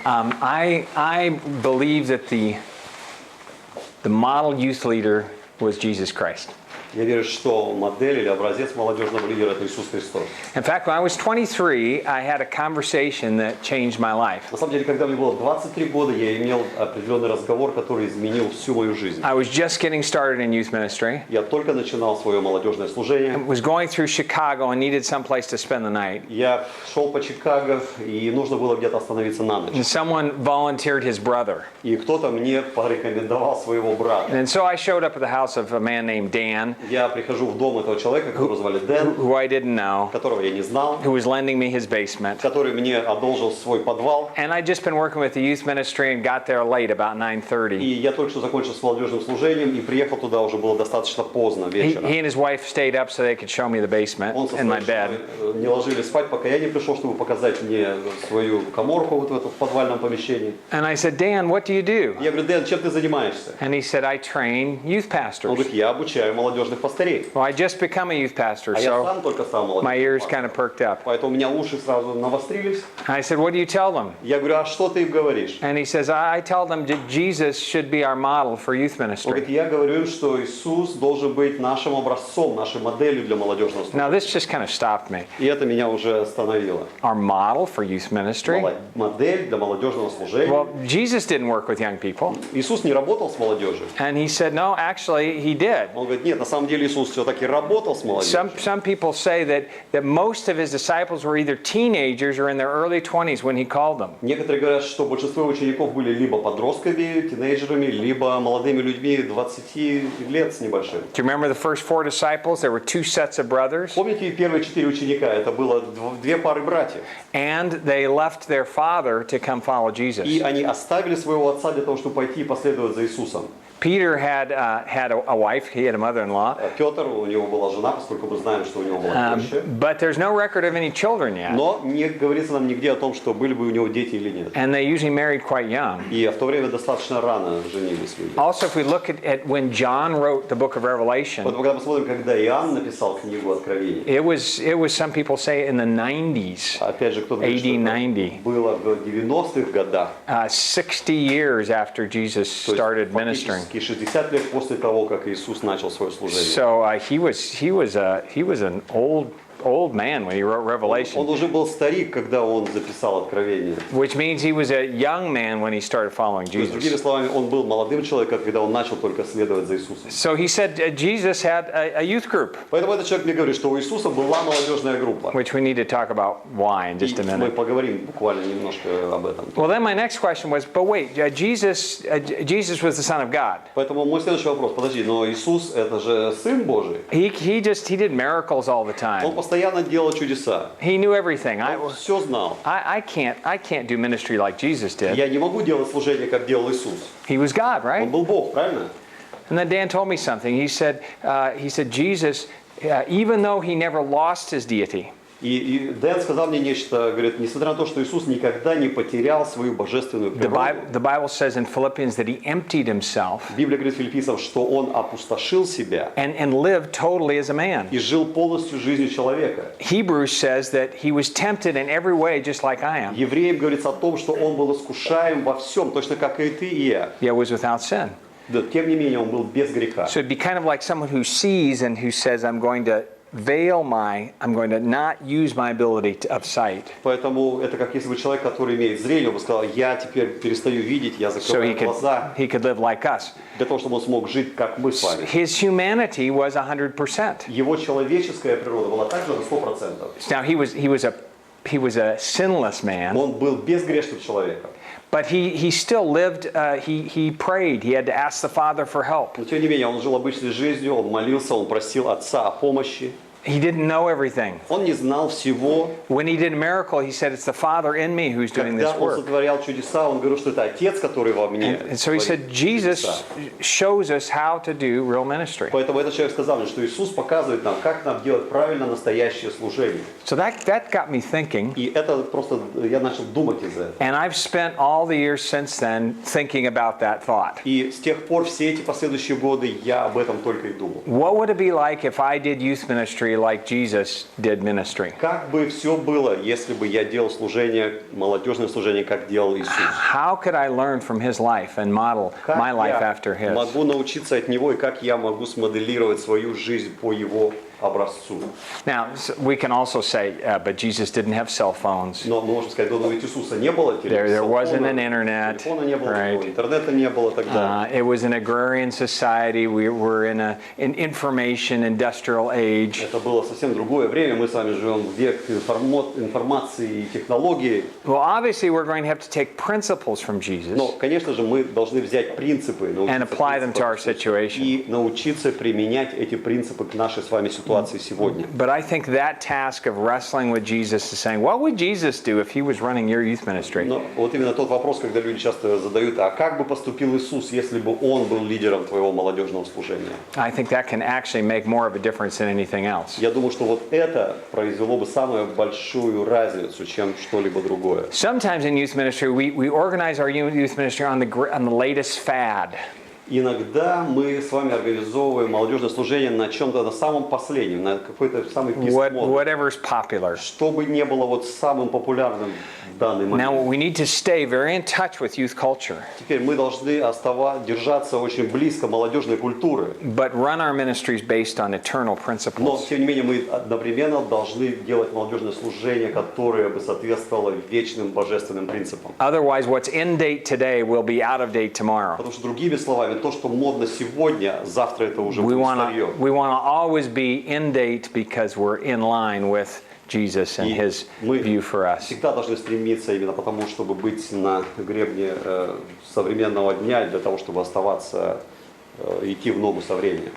I believe that the model youth leader was Jesus Christ. Я верю, что модель или образец молодежного лидера – это Иисус Христос. In fact, when I was 23, I had a conversation that changed my life. На самом деле, когда мне было 23 года, я имел определенный разговор, который изменил всю мою жизнь. I was just getting started in youth ministry. Я только начинал свое молодежное служение. I was going through Chicago and needed some place to spend the night. Я шел по Чикаго, и нужно было где-то остановиться на ночь. And someone volunteered his brother. И кто-то мне порекомендовал своего брата. And so I showed up at the house of a man named Dan. Я прихожу в дом этого человека, которого звали Дэн, who I didn't know, которого я не знал, who was lending me his basement. который мне одолжил свой подвал. And I'd just been working with the youth ministry and got there late, about 9:30. И я только что закончил с молодежным служением и приехал туда уже было достаточно поздно вечером. He and his wife stayed up so they could show me the basement in my bed. Не ложились спать, пока я не пришел, чтобы показать мне свою каморку вот в этом подвальном помещении. And I said, Dan, what do you do? Я говорю, Дэн, чем ты занимаешься? And he said, I train youth Он pastors. говорит, я обучаю молодежных пастырей. Well, I just become a youth pastor, А я so сам только стал молодежным my ears пастором. kind of perked up. Поэтому у меня уши сразу навострились. I said, what do you tell them? Я говорю, а что ты им говоришь? And he says, I tell them that Jesus should be our model for youth Он ministry. говорит, я говорю им, что Иисус должен быть нашим образцом, нашей моделью для молодежного служения. Now, this just kind of stopped me. И это меня уже остановило. Our model for youth ministry? Модель для молодежного служения. Well, Jesus didn't work with young people. Иисус не работал с молодежью. And he said, no, actually, he did. Он говорит, нет, на самом деле Иисус все-таки работал с молодежью. Some people say that most of his disciples were either teenagers or in their early 20s when he called them. Некоторые говорят, что большинство учеников были либо подростками, тинейджерами, либо молодыми людьми 20 лет с небольшим. Do you remember the first 4 disciples? There were 2 sets of brothers. Помните, первые 4 ученика, это было 2 пары братьев. And they left their father to come follow Jesus. И они оставили своего отца для того, чтобы пойти и последовать за Иисусом. Peter had a wife. He had a mother-in-law. Петр, у него была жена, поскольку мы знаем, что у него была теща. But there's no record of any children yet. Но не говорится нам нигде о том, что были бы у него дети или нет. And they usually married quite young. И в то время достаточно рано женились люди. Also, if we look at when John wrote the book of Revelation, Вот когда посмотрим, когда Иоанн написал книгу Откровений. it was some people say in the 90s. Опять же, кто-то говорит, AD что 90. было в 90-х годах. 60 years after Jesus started ministering. Фактически 60 лет после того, как Иисус начал свое служение. So he was an old man when he wrote Revelation. Он уже был старик, когда он записал Откровение. Which means he was a young man when he started following То есть, другими Jesus. словами, он был молодым человеком, когда он начал только следовать за Иисусом. So he said Jesus had a youth group, Поэтому этот человек мне говорит, что у Иисуса была молодежная группа. which we need to talk about why in just a И мы minute. поговорим буквально немножко об этом. Well, then my next question was, but wait, Jesus was the Son of God. Поэтому мой следующий вопрос, подожди, но Иисус это же Сын Божий. He did miracles all the Он time. постоянно делал чудеса. He knew everything. Он все знал. I can't do ministry like Jesus did. Я не могу делать служение, как делал Иисус. He was God, Он right? был Бог, правильно? And then Dan told me something. He said Jesus, even though he never lost his deity, И Дэн сказал мне нечто, говорит, несмотря на то, что Иисус никогда не потерял свою божественную природу. the Bible says in Philippians that he emptied himself Библия говорит филиппийцам, что он опустошил себя and lived totally as a man. и жил полностью жизнью человека. Hebrews says that he was tempted in every way just like I am, Евреям говорится о том, что он был искушаем во всем, точно как и ты и я. yet was without sin. Да, тем не менее, он был без греха. So it'd be kind of like someone who sees and who says, I'm going to not use my ability of sight. Поэтому это как если бы человек, который имеет зрение, он бы сказал, я теперь перестаю видеть, я So закрываю глаза, he could live like us. для того, чтобы он смог жить, как мы с вами. His humanity was 100%. Его человеческая природа была также на 100%. Now he was a sinless man. Он был безгрешным человеком. But he still lived, he prayed, he had to ask the Father for help. Но тем не менее, он жил обычной жизнью, он молился, он просил Отца о помощи. He didn't know everything. Он не знал всего. When he did a miracle, he said, it's the Father in me who's doing this Когда он work. сотворял чудеса, он говорил, что это Отец, который во мне. And so he said, Jesus shows us how to do real ministry. Поэтому этот человек сказал мне, что Иисус показывает нам, как нам делать правильно настоящее служение. So that got me thinking. И это просто, я начал думать из-за этого. And I've spent all the years since then thinking about that thought. И с тех пор, все эти последующие годы, я об этом только и думал. What would it be like if I did youth ministry like Jesus did ministry? Как бы все было, если бы я делал служение, молодежное служение, как делал Иисус? How could I learn from his life and model my life after Как я his? могу научиться от него, и как я могу смоделировать свою жизнь по его образцу? Now, we can also say, but Jesus didn't have cell phones. Но мы можем сказать, но ведь Иисуса не было There wasn't an internet, телефона не было, right? интернета не было тогда. It was an agrarian society. We were in an information industrial age. Это было совсем другое время. Мы с вами живем в век информации и технологий. Well, obviously, we're going to have to take principles from Jesus Но, конечно же, мы должны взять принципы, and apply them to our situation. и научиться применять эти принципы к нашей с вами ситуации сегодня. But I think that task of wrestling with Jesus is saying, what would Jesus do if he was running your youth ministry? Но вот именно тот вопрос, когда люди часто задают, а как бы поступил Иисус, если бы Он был лидером твоего молодежного служения? I think that can actually make more of a difference than anything else. Я думаю, что вот это произвело бы самую большую разницу, чем что-либо другое. Sometimes in youth ministry, we organize our youth ministry on the latest fad. Иногда мы с вами организовываем молодежное служение на чем-то, на самом последнем, на какой-то самый писк моды. Whatever's popular. Чтобы не было вот самым популярным в данный Now момент. we need to stay very in touch with youth culture, Теперь мы должны держаться очень близко молодежной культуры. but run our ministries based on eternal Но, principles. тем не менее, мы одновременно должны делать молодежное служение, которое бы соответствовало вечным божественным принципам. Otherwise, what's in date today will be out of date tomorrow. Потому что, другими словами, то, что модно сегодня, завтра это уже We будет want старье. to always be in date because we're in line with Jesus and И His мы view for us. всегда должны стремиться именно потому, чтобы быть на гребне современного дня, для того, чтобы оставаться, идти в ногу со временем.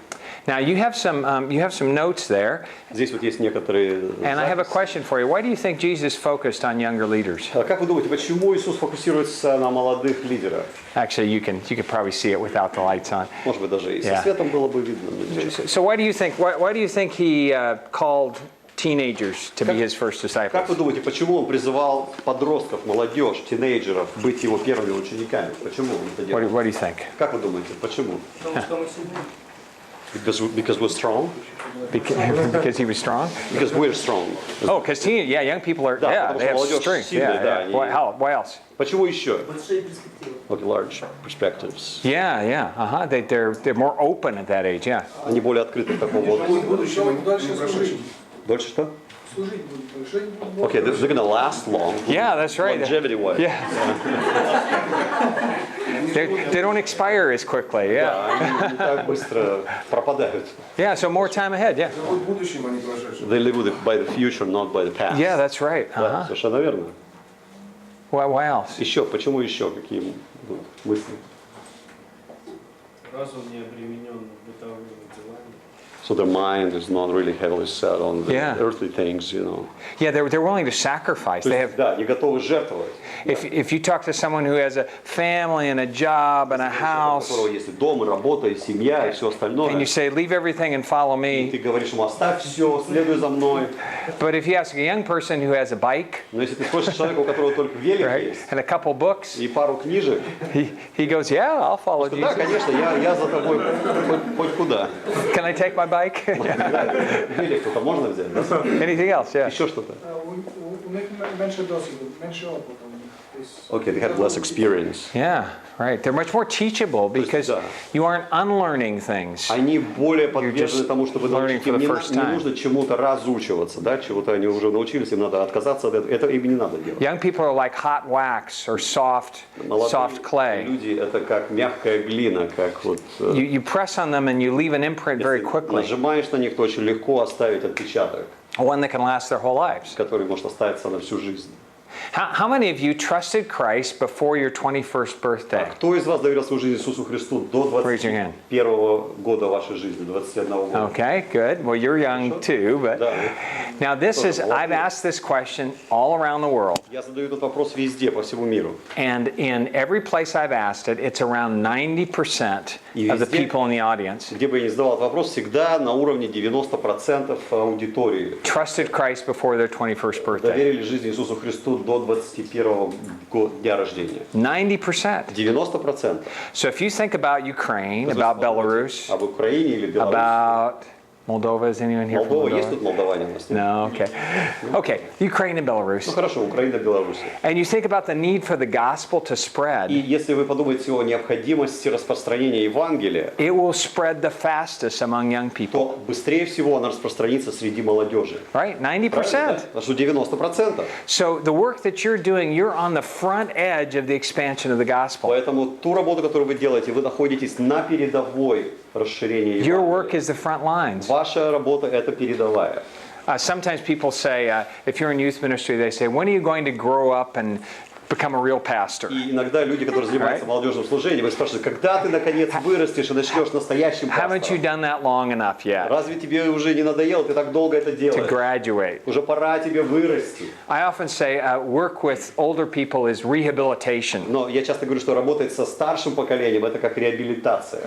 Now you have some notes there, Здесь вот есть некоторые and I have a записи. question for you. Why do you think Jesus focused on younger leaders? А как вы думаете, почему Иисус фокусируется на молодых лидерах? Actually, you can probably see it without the lights on. Может быть, даже и со Yeah. светом было бы видно. но ничего. So why do you think He called teenagers to be His first disciples? Как вы думаете, почему он призывал подростков, молодежь, тинейджеров быть его первыми учениками? Почему он это делал? What do you think? Как вы думаете, почему? Потому что мы сильны. Because we're strong? Because He was strong? Because we're strong. Oh, because young people are, Да, they have потому что молодежь strength. сильная, Yeah, да, yeah. они- What else? Почему еще? Большие перспективы. Okay, large perspectives. Yeah. They're more open at that age. Yeah. Они более открыты к такому вот. В будущем они дальше служить. Дольше что? Служить будут. Жить будут. Okay, they're gonna last long. Yeah, that's right. Longevity-wise. Yeah. They don't expire as quickly. Yeah. Да, они не так быстро пропадают. Yeah. So more time ahead. Yeah. Живут будущим, а не прошедшим. They live by the future, not by the past. Yeah, that's right. Да, совершенно верно. Why else? Еще, почему еще? Какие будут мысли? Разум не обременен бытовыми делами. So their mind is not really heavily set on the Yeah. earthly things, you know. Yeah, they're willing to sacrifice. То They есть, have. да, не готовы жертвовать. If you talk to someone who has a family and a job and a У house, которого есть и дом, и работа, и семья, и все остальное. and you say, leave everything and follow И ты me. говоришь ему, оставь все, следуй за мной. But if you ask a young person who has a bike, Но если ты спросишь человека, у которого только велик right, есть, and a couple books, и пару книжек, he goes, yeah, I'll follow да, Jesus. конечно, я за тобой хоть куда. Can I take my bike? Да, велик кто-то можно взять, да? Anything else? Yeah. Еще что-то. У них менше досвіду, менше опиту. Okay, they have less experience. Yeah, right. They're much more teachable because да. you aren't unlearning things. Они более подвержены just тому, чтобы learning научить. for Им the не first не time. нужно чему-то разучиваться, да, чего-то они уже научились, им надо отказаться от этого. Это им не надо делать. Young people are like hot wax or soft Молодые clay. люди это как мягкая глина, как вот. You press on them and you leave an imprint very Если quickly, нажимаешь на них, то очень легко оставить отпечаток, one that can last their whole lives. который может остаться на всю жизнь. How many of you trusted Christ before your 21st birthday? Кто из вас доверил свою жизнь Иисусу Христу до Raise your hand. 21 года вашей жизни, 21 года? Okay, good. Well, you're young too, but Да. now I've asked this question all around the world, Я задаю этот вопрос везде, по всему миру. and in every place I've asked it, it's around 90% of the people in the audience Где бы я ни задавал этот вопрос, всегда на уровне 90% аудитории trusted Christ before their 21st birthday. доверили жизнь Иисусу Христу до 21 дня рождения. 90%. 90%. So if you think about Ukraine, about Belarus, Об Украине или Беларуси, about Moldova, is anyone here from Молдова, есть Moldova? тут молдаване у нас? Нет? No, okay. Okay, Ukraine and Ну Belarus. хорошо, Украина, Беларусь. And you think about the need for the gospel to И spread, если вы подумаете о необходимости распространения Евангелия, it will spread the fastest among young people, то быстрее всего она распространится среди молодежи. right? Правильно, 90%. да? Потому что 90%. So the work that you're doing, you're on the front edge of the expansion of the gospel. Поэтому ту работу, которую вы делаете, вы находитесь на передовой расширения Your work Евангелия. is the front lines. Ваша работа – это передовая. Sometimes people say, if you're in youth ministry, they say, when are you going to grow up and become a real pastor? И иногда люди, которые занимаются молодежным служением, вы спрашиваете, когда ты наконец вырастешь и начнешь настоящим Haven't you пастором? done that long enough yet Разве тебе уже не надоело, ты так долго это to делаешь? graduate? Уже пора тебе вырасти. I often say work with older people is rehabilitation. Но я часто говорю, что работать со старшим поколением – это как реабилитация.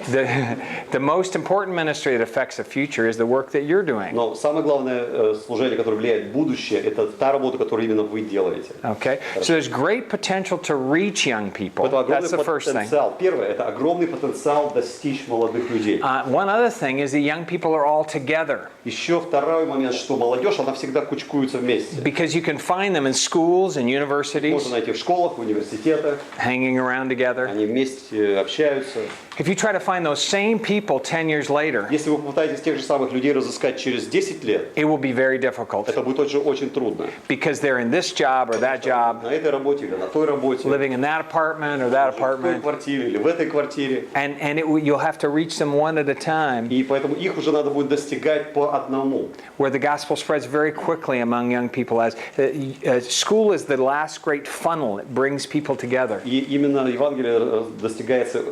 The most important ministry that affects the future is the work that you're doing. Но самое главное служение, которое влияет в будущее, это та работа, которую именно вы делаете. Okay? So there's great potential to reach young people. Это огромный That's the first thing. потенциал. Первое – это огромный потенциал достичь молодых людей. One other thing is that young people are all together Еще второй момент, что молодежь, она всегда кучкуется вместе. because you can find them in schools and universities Можно найти в школах, в университетах, hanging around together. они вместе общаются. If you try to find those same people 10 years later, Если вы попытаетесь тех же самых людей разыскать через 10 лет, it will be very difficult это будет очень трудно. because they're in this job or that job, На этой работе или на той работе, living in that apartment or that в той apartment, квартире или в этой квартире. and you'll have to reach them one at a time, И поэтому их уже надо будет достигать по одному. where the gospel spreads very quickly among young people. As school is the last great funnel; it brings people together. И именно Евангелие достигается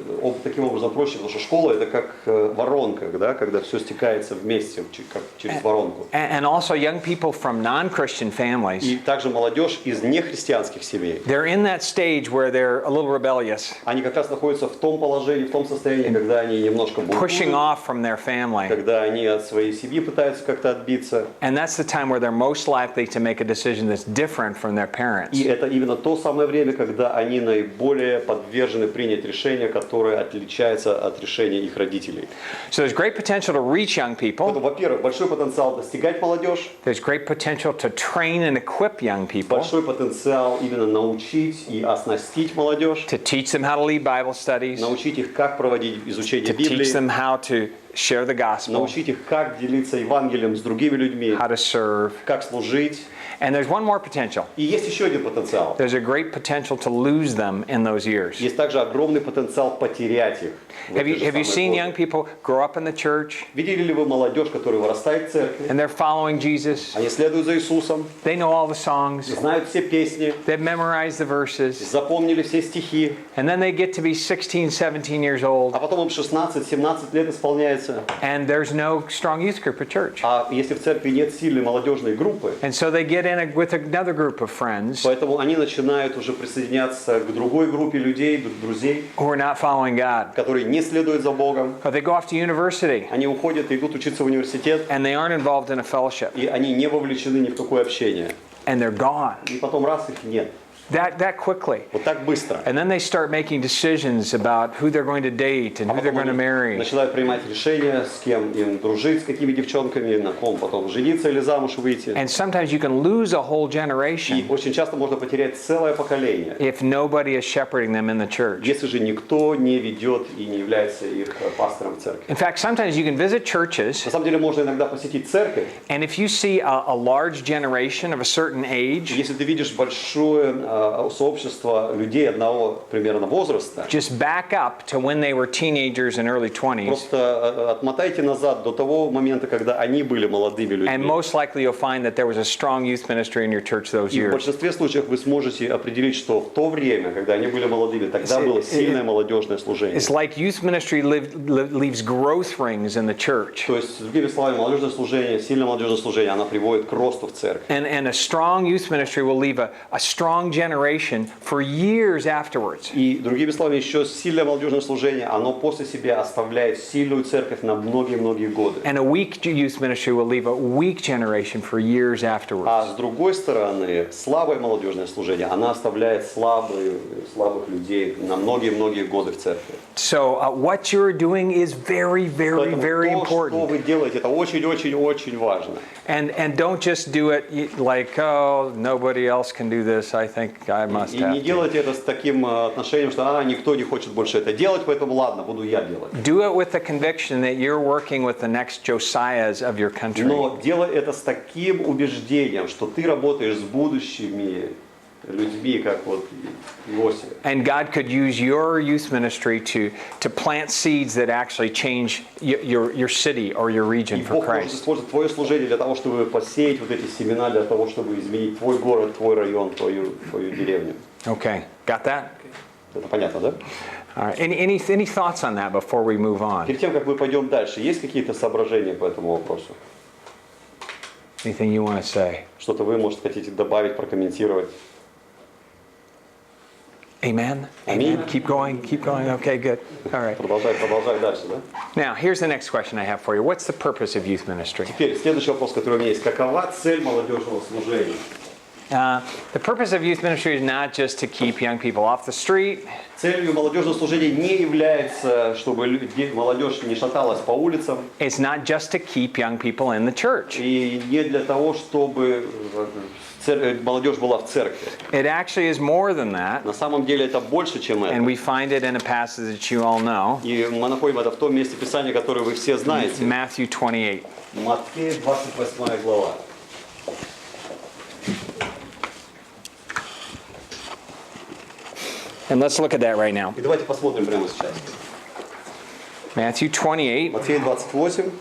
таким образом проще, потому что школа это как воронка, да, когда все стекается вместе, как через воронку. And also young people from non-Christian families, И также молодежь из нехристианских семей. they're in that stage where they're a little rebellious, Они как раз находятся в том положении, в том состоянии, когда они немножко pushing бунтуют, off from their family. когда они от своей семьи пытаются как-то отбиться. And that's the time where they're most likely to make a decision that's different from their parents. И это именно то самое время, когда они наиболее подвержены принять решение, которое отличается от решения их родителей. So there's great potential to reach young people. Поэтому, во-первых, большой потенциал достигать молодежь, There's great potential to train and equip young people, большой потенциал именно научить и оснастить молодежь, to teach them how to lead Bible studies, научить их, как проводить изучение to teach Библии, them how to share the gospel, научить их, как делиться Евангелием с другими людьми, how to serve. как служить. And there's one more potential. И есть еще один потенциал. There's a great potential to lose them in those years. Есть также огромный потенциал потерять их. в Have эти же you самые seen годы. young people grow up in the church Видели ли вы молодежь, которая вырастает в церкви? and they're following Jesus? Они следуют за Иисусом, They know all the songs. знают все песни, They've memorized the verses. запомнили все стихи, And then they get to be 16, 17 years а old. потом им 16-17 лет исполняется. And there's no strong youth group at church. А если в церкви нет сильной молодежной группы, And so they get in with another group of friends поэтому они начинают уже присоединяться к другой группе людей, друзей, who are not following God. которые не следуют за Богом. Or they go off to university Они уходят и идут учиться в университет, and they aren't involved in a fellowship. и они не вовлечены ни в какое общение. And they're gone. И потом раз их нет. That quickly. Вот так быстро. And then they start making decisions about who they're going to date and А who they're потом going to они marry. начинают принимать решения, с кем им дружить, с какими девчонками, на ком потом жениться или замуж выйти. And sometimes you can lose a whole И generation очень часто можно потерять целое поколение, if nobody is shepherding them in the church. если же никто не ведет и не является их пастором в церкви. In fact, sometimes you can visit churches, На самом деле можно иногда посетить церковь, and if you see a large generation of a certain age, если ты видишь большое сообщество людей одного примерно возраста, just back up to when they were teenagers and early 20s, просто отмотайте назад до того момента, когда они были молодыми and людьми. most likely you'll find that there was a strong youth ministry in your church those И в years. большинстве случаев вы сможете определить, что в то время, когда они были молодыми, тогда было сильное молодежное служение. It's like youth ministry leaves growth rings in the church. То есть, другими словами, молодежное служение, сильное молодежное служение, она приводит к росту в церкви. And a strong youth ministry will leave a strong generation generation for years afterwards. И, другими словами, еще сильное молодежное служение, оно после себя оставляет сильную церковь на многие-многие годы. And a weak youth ministry will leave a weak generation for years А afterwards. с другой стороны, слабое молодежное служение, оно оставляет слабых людей на многие-многие годы в церкви. So what you're doing is very, very, Поэтому very то, что important. вы делаете, это очень-очень-очень важно. And don't just do it like, oh, nobody else can do this, I think I must И have не to. делайте это с таким отношением, что никто не хочет больше это делать, поэтому ладно, буду я делать. Do it with the conviction that you're working with the next Josiahs of your country. Но делай это с таким убеждением, что ты работаешь с будущими людьми, как вот Иосиф. And God could use your youth ministry to plant seeds that actually change your city or your region И for Бог может Christ. использовать твое служение для того, чтобы посеять вот эти семена, для того, чтобы изменить твой город, твой район, твою деревню. Okay, got that? Это понятно, да? All right. Any thoughts on that before we move on? Перед тем, как мы пойдем дальше, есть какие-то соображения по этому вопросу? Anything you want to say? Что-то вы, может, хотите добавить, прокомментировать? Amen? Amen. Keep going, keep going. Okay, good. All right. Продолжай дальше, да? Now, here's the next question I have for you. What's the purpose of youth ministry? Теперь следующий вопрос, который у меня есть. Какова цель молодежного служения? The purpose of youth ministry is not just to keep young people off the street. Целью молодежного служения не является, чтобы молодежь не шаталась по улицам. It's not just to keep young people in the church. И не для того, чтобы молодежь была в церкви. It actually is more than that. На самом деле это больше, чем And это. we find it in a passage that you all know. И мы находим это в том месте Писания, которое вы все знаете. Matthew 28. Матфея 28 глава. And let's look at that right now. И давайте посмотрим прямо сейчас. Matthew 28. Матфея 28.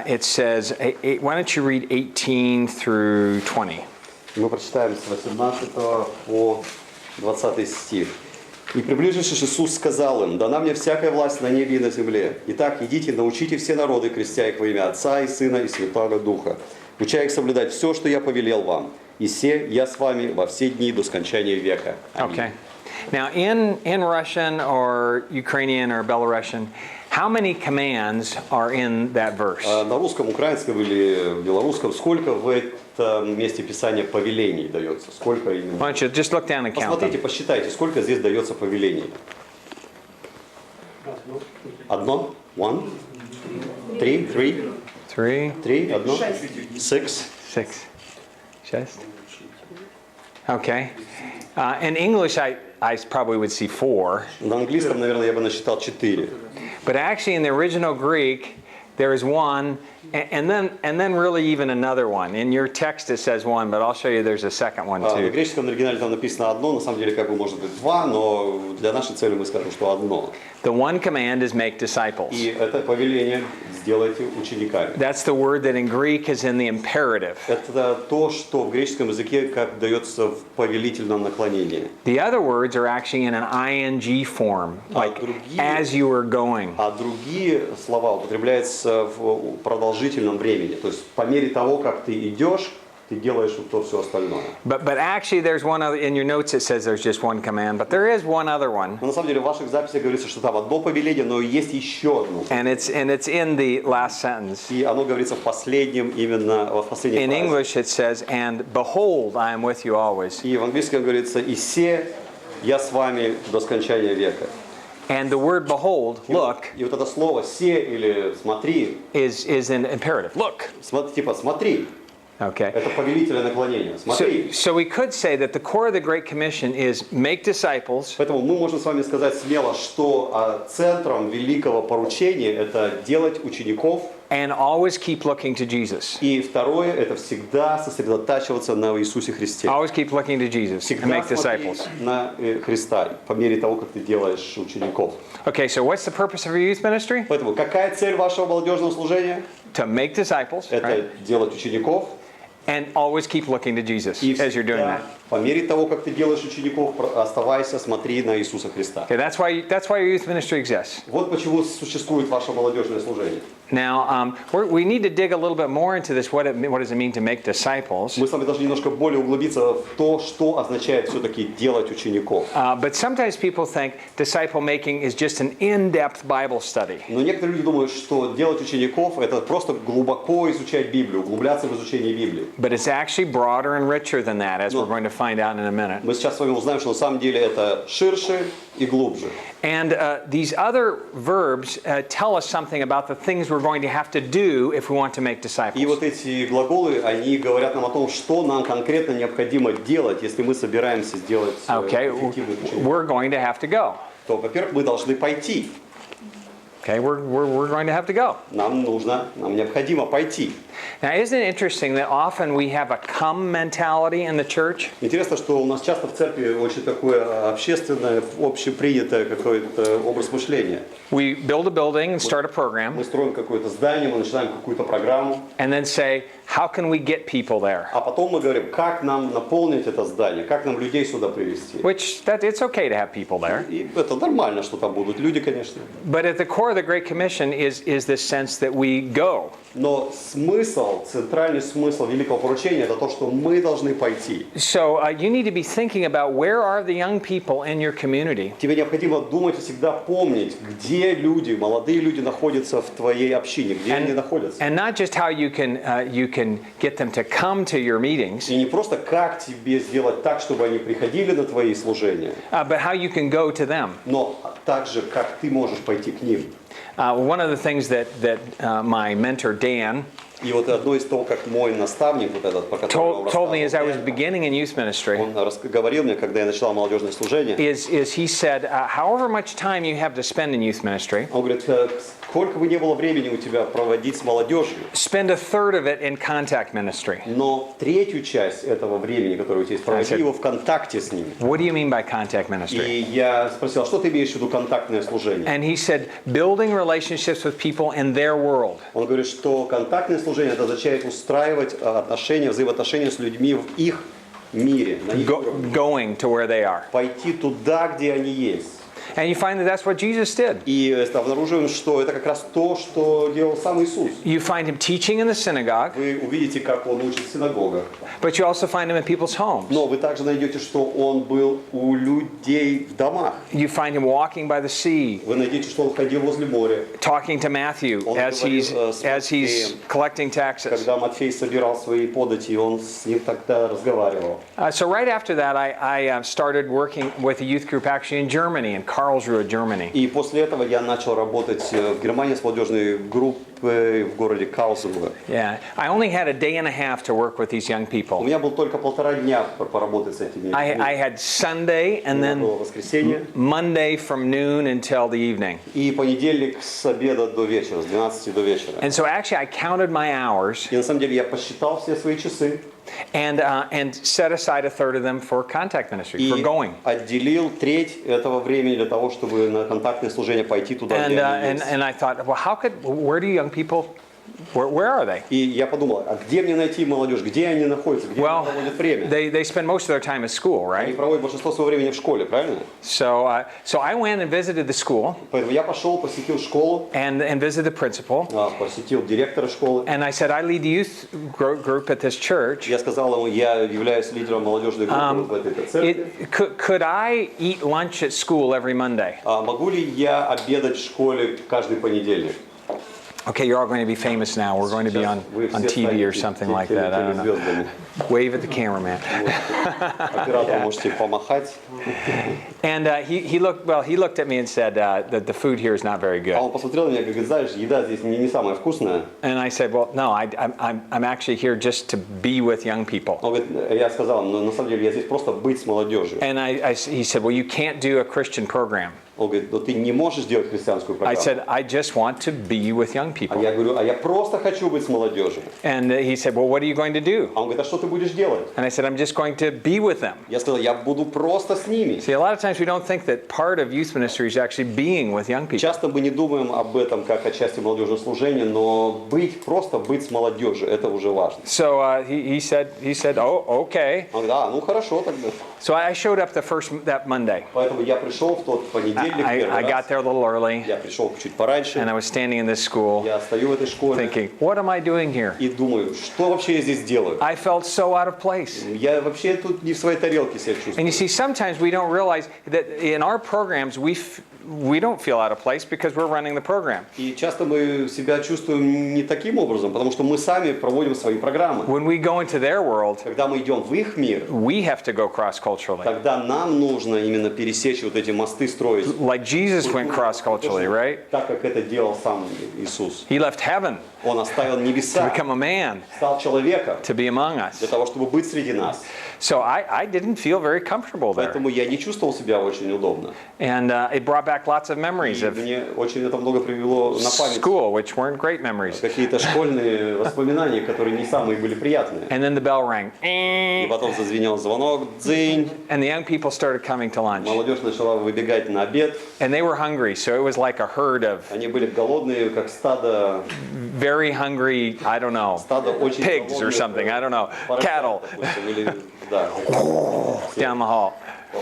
It says, why don't you read 18 through 20? Мы прочитаем с 18 по 20 стих. «И приближившись, Иисус сказал им: дана мне всякая власть на небе и на земле. Итак, идите, научите все народы, крестя их во имя Отца и Сына и Святого Духа, уча их соблюдать все, что я повелел вам. И се я с вами во все дни до скончания века». Аминь. Okay. Now, in Russian or Ukrainian or Belarusian, how many commands are in that verse? На русском, украинском или белорусском сколько в этом месте Писания повелений дается? Сколько именно? Why don't you just look down and count Посмотрите, them? посчитайте, сколько здесь дается повелений. Одно? One? Three? Three, Одно? Six? 6, 6. Okay. In English, I probably would see 4. На английском, наверное, я бы насчитал 4. But actually, in the original Greek, there is one, and then really even another one. In your text, it says one, but I'll show you there's a second one В too. греческом оригинале там написано одно, на самом деле как бы может быть два, но для нашей цели мы скажем, что одно. The one command is make disciples. И это повеление сделайте учениками. That's the word that in Greek is in the imperative. Это то, что в греческом языке как дается в повелительном наклонении. The other words are actually in an ing form, like другие- as you are going. А другие слова употребляются в продолжительном времени. То есть по мере того, как ты идешь, ты делаешь вот то все остальное. But actually, there's one other. In your notes, it says there's just one command, but there is one other one, Но на самом деле в ваших записях говорится, что там одно повеление, но есть еще одно. and it's in the last sentence. И оно говорится в последнем, именно в последней In фразе. English, it says, "And behold, I am with you always." И в английском говорится: «И се я с вами до скончания века». And the word "behold," look, И вот это слово «се» или «смотри», is an imperative. Look. типа «смотри», Okay. это повелительное наклонение. Смотри. So we could say that the core of the Great Commission is make disciples, Поэтому мы можем с вами сказать смело, что центром великого поручения это делать учеников. and always keep looking to Jesus. И второе, это всегда сосредотачиваться на Иисусе Христе. Always keep looking to Jesus and Всегда make смотри disciples. на Христа по мере того, как ты делаешь учеников. Okay, so what's the purpose of your youth ministry? Поэтому какая цель вашего молодежного служения? To make disciples, Это right? делать учеников And always keep looking to Jesus и as you're doing всегда that. по мере того, как ты делаешь учеников, оставайся, смотри на Иисуса Христа. Okay, that's why your youth ministry exists. Вот почему существует ваше молодежное служение. Now, we need to dig a little bit more into this. What does it mean to make disciples? Мы с вами должны немножко более углубиться в то, что означает все-таки делать учеников. But sometimes people think disciple making is just an in-depth Bible study. Но некоторые люди думают, что делать учеников – это просто глубоко изучать Библию, углубляться в изучение Библии. But it's actually broader and richer than that, as we're going to find out in a minute. Мы сейчас с вами узнаем, что на самом деле это ширше и глубже. And these other verbs tell us something about the things we're going to have to do if we want to make disciples. И вот эти глаголы, они говорят нам о том, что нам конкретно необходимо делать, если мы собираемся сделать эффективных учеников. We're going to have to go. То, во-первых, мы должны пойти. Okay, we're going to have to go. Нам необходимо пойти. Now, isn't it interesting that often we have a come mentality in the church? Интересно, что у нас часто в церкви очень такое общественное, общепринятое какой-то образ мышления. We build a building and start a program, Мы строим какое-то здание, мы начинаем какую-то программу, and then say, how can we get people there? а потом мы говорим, как нам наполнить это здание, как нам людей сюда привести. It's okay to have people there. И это нормально, что там будут люди, конечно. But at the core of the Great Commission is this sense that we go. Но центральный смысл Великого Поручения – это то, что мы должны пойти. So you need to be thinking about where are the young people in your community. Тебе необходимо думать и всегда помнить, где люди, молодые люди находятся в твоей общине, где они находятся. And not just how you can get them to come to your meetings, И не просто как тебе сделать так, чтобы они приходили на твои служения, but how you can go to them. но также, как ты можешь пойти к ним. One of the things that my mentor Dan И вот одно из того, как мой наставник, вот этот, по которому told me as I was beginning in youth ministry, он говорил мне, когда я начинал молодежное служение, is he said, however much time you have to spend in youth ministry, он говорит, сколько бы ни было времени у тебя проводить с молодежью, spend a third of it in contact ministry. но третью часть этого времени, которое у тебя есть, проводи его в контакте с ними. What do you mean by contact ministry? И я спросил, что ты имеешь в виду контактное служение? And he said, building relationships with people in their world. Он говорит, что контактное служение это означает устраивать отношения, взаимоотношения с людьми в их мире, на их уровне. Going to where they are. Пойти туда, где они есть. And you find that that's what Jesus did. И обнаруживаем, что это как раз то, что делал сам Иисус. You find him teaching in the synagogue, Вы увидите, как он учит в синагогах. but you also find him in people's homes. Но вы также найдете, что он был у людей в домах. You find him walking by the sea, Вы найдете, что он ходил возле моря. talking to Matthew as he's collecting taxes. Когда Матфей собирал свои подати, он с ним тогда разговаривал. So right after that, I started working with a youth group actually in Germany, in Karlsruhe, Germany. И после этого я начал работать в Германии с молодежной группой в городе Карлсруhe. Yeah, I only had a day and a half to work with these young У people. меня было только 1,5 дня поработать с этими людьми. I had Sunday and У меня then было воскресенье Monday from noon until the evening. и понедельник с обеда до вечера, с 12 до вечера. And so actually I counted my hours И на самом деле я посчитал все свои часы and set aside a third of them for contact ministry, for и going. отделил треть этого времени для того, чтобы на контактное служение пойти туда, And где они есть. I thought, well, where do young people, where are they? И я подумал, а где мне найти молодежь, где они находятся, где Well, они проводят время? they spend most of their time at school, Они right? проводят большинство своего времени в школе, правильно? So I went and visited the school Поэтому я пошел, посетил школу, and visited the principal. посетил директора школы. And I said, I lead the youth group at this church. Я сказал ему, я являюсь лидером молодежной группы в этой церкви. Could I eat lunch at school every Monday? Могу ли я обедать в школе каждый понедельник? Okay, you're all going to be famous now. We're going to be on TV or something like that. I don't know. Wave at the cameraman. Оператор можете помахать. And he looked at me and said that the food here is not very good. Он посмотрел на меня и говорит, знаешь, еда здесь не самая вкусная. And I said, well, no, I'm actually here just to be with young people. Он говорит, я сказал, но на самом деле я здесь просто быть с молодежью. And he said, well, you can't do a Christian program. Он говорит, но ты не можешь делать христианскую I программу. said, I just want to be with young А people. я говорю, а я просто хочу быть с молодежью. And he said, well, what are you going to do? А он говорит, а что ты будешь делать? And I said, I'm just going to be with them. Я сказал, я буду просто с ними. See, a lot of times we don't think that part of youth ministry is actually being with young people. Часто мы не думаем об этом как о части молодежного служения, но просто быть с молодежью, это уже важно. So he said, oh, okay. Он говорит, а, ну хорошо тогда. So I showed up that Monday. Поэтому я пришел в тот понедельник I первый got раз. there a little early, Я пришел чуть пораньше. and I was standing in this school Я стою в этой школе thinking, what am I doing here? и думаю, что вообще я здесь делаю? I felt so out of place. Я вообще тут не в своей тарелке себя And you чувствую. see, sometimes we don't realize that in our programs we don't feel out of place because we're running the program. И часто мы себя чувствуем не таким образом, потому что мы сами проводим свои программы. When we go into their world, Когда мы идем в их мир, we have to go cross-culturally. тогда нам нужно именно пересечь вот эти мосты, строить. Like Jesus went cross-culturally, right? Так, как это делал сам Иисус. He left heaven Он оставил to небеса, become a man, стал человеком to be among для us. того, чтобы быть среди нас. So I didn't feel very comfortable there. Поэтому я не чувствовал себя очень удобно. And it brought back lots of memories И of мне очень это много привело на память. school, which weren't great memories. Какие-то школьные воспоминания, которые не самые были приятные. And then the bell rang. И потом зазвенел звонок, дзынь. And the young people started coming to lunch. Молодежь начала выбегать на обед. And they were hungry, so it was like a herd of Они были голодные, как стадо very hungry, I don't know, очень pigs or голодных, something, I don't know, поросят, cattle допустим, или, да, down the hall.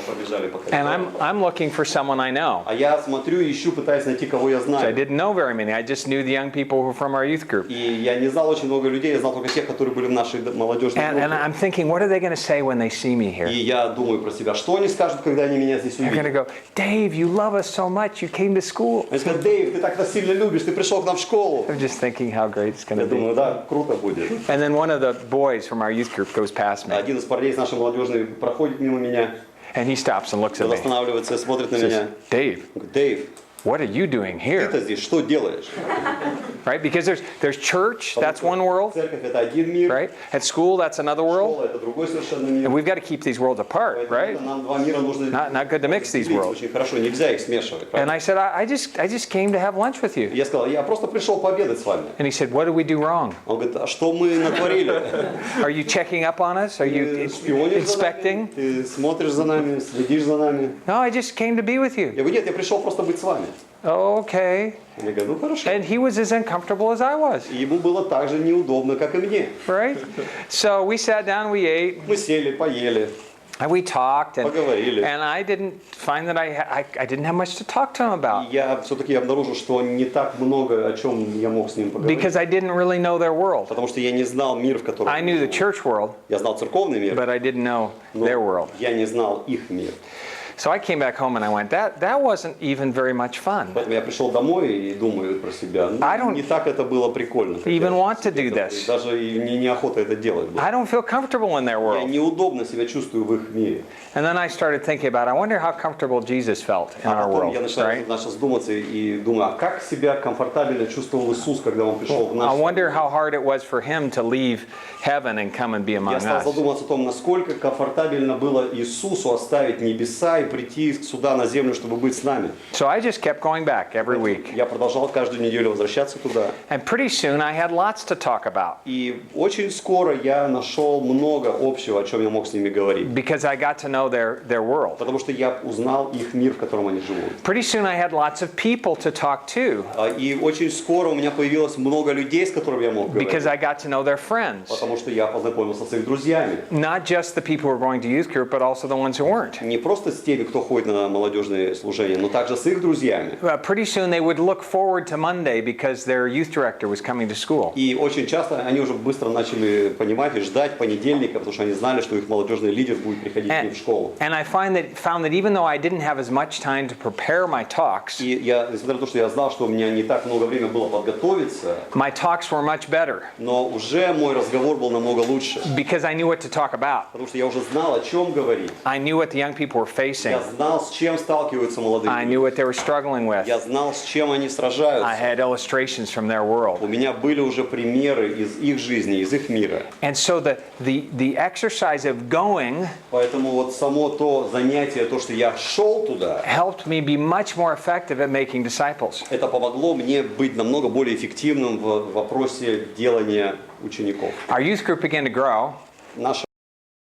побежали по And коридору. I'm looking for someone I know. А я смотрю, ищу, пытаюсь найти, кого я I знаю. didn't know very many. I just knew the young people who were from our youth group. И я не знал очень много людей, я знал только тех, которые были в нашей молодежной And группе. I'm thinking, what are they going to say when they see me here? И я думаю про себя, что они скажут, когда они меня здесь They're going to увидят. go, Dave, you love us so much. You came to school. Они скажут, Дейв, ты так нас сильно любишь, ты пришел к нам в школу. I'm just thinking how great it's going Я to be. думаю, да, круто будет. And then one of the boys from our youth group goes past me. Один из парней из нашей молодежной проходит мимо меня, And he stops and looks at он me. останавливается и смотрит на Says, меня. Dave, Он говорит, Дейв, what are you doing here? ты-то здесь что делаешь? Right? Because there's church, that's one world, Церковь – это один мир, right? At school, that's another world. школа – это другой совершенно мир. And we've got to keep these worlds apart, right? Поэтому нам два мира нужно Not good to mix these разделить worlds. очень хорошо, нельзя их смешивать. And правильно? I said, I just came to have lunch with you. Я сказал, я просто пришел пообедать с вами. And he said, what did we do wrong? Он говорит, а что мы натворили? Are you checking up on us? Are Ты you шпионишь за нами? inspecting? Ты смотришь за нами, следишь за нами? No, I just came to be with you. Я говорю, нет, я пришел просто быть с вами. Oh, okay. Я говорю, ну хорошо. And he was as uncomfortable as I was, И ему было так же неудобно, как и мне. right? So we sat down, we ate, Мы сели, поели, and we talked, поговорили. and I didn't find that I didn't have much to talk to him И about я все-таки обнаружил, что не так много, о чем я мог с ним поговорить. because I didn't really know their world. Потому что я не знал мир, в котором... I knew the church world, Я знал церковный мир, but I didn't know но their world. я не знал их мир. So I came back home and I went, that wasn't even very much fun. Поэтому я пришел домой и думаю про себя. I don't Ну, не так это было прикольно. как even я want to себе do говорю. this. Даже и мне неохота это делать было. I don't feel comfortable in their Я world. неудобно себя чувствую в их мире. And then I started thinking about, I wonder how comfortable Jesus felt in А our потом world, я right? начал задуматься и думаю, а как себя комфортабельно чувствовал Иисус, когда Он пришел в I наш wonder how hard it was for him to leave heaven and come and be among Я стал us. задумываться о том, насколько комфортабельно было Иисусу оставить небеса и прийти сюда на землю, чтобы быть с нами. So I just kept going back every week. Я продолжал каждую неделю возвращаться туда. And pretty soon I had lots to talk about И очень скоро я нашел много общего, о чем я мог с ними говорить. because I got to know their world. Потому что я узнал их мир, в котором они живут. Pretty soon I had lots of people to talk to И очень скоро у меня появилось много людей, с которыми я мог because говорить. I got to know their friends. Потому что я познакомился с их друзьями. Not just the people who were going to youth group, but also the ones who weren't. Не просто с теми, кто ходит на молодежные служения, но также с их друзьями. Pretty soon they would look forward to Monday because their youth director was coming to school. И очень часто они уже быстро начали понимать и ждать понедельника, потому что они знали, что их молодежный лидер будет приходить к ним в школу. And I found that even though I didn't have as much time to prepare my talks, И я, несмотря на то, что я знал, что у меня не так много времени было подготовиться, my talks were much better но уже мой разговор был намного лучше. because I knew what to talk about. Потому что я уже знал, о чем говорить. I knew what the young people were facing. facing. Я знал, с чем сталкиваются молодые I люди. knew what they were struggling with. Я знал, с чем они I сражаются. had illustrations from their У world. меня были уже примеры из их жизни, из их мира. And so the exercise of going Поэтому вот само то занятие, то, что я шел туда, helped me be much more effective at making disciples. это помогло мне быть намного более эффективным в вопросе делания учеников. Our youth group began to grow. Наше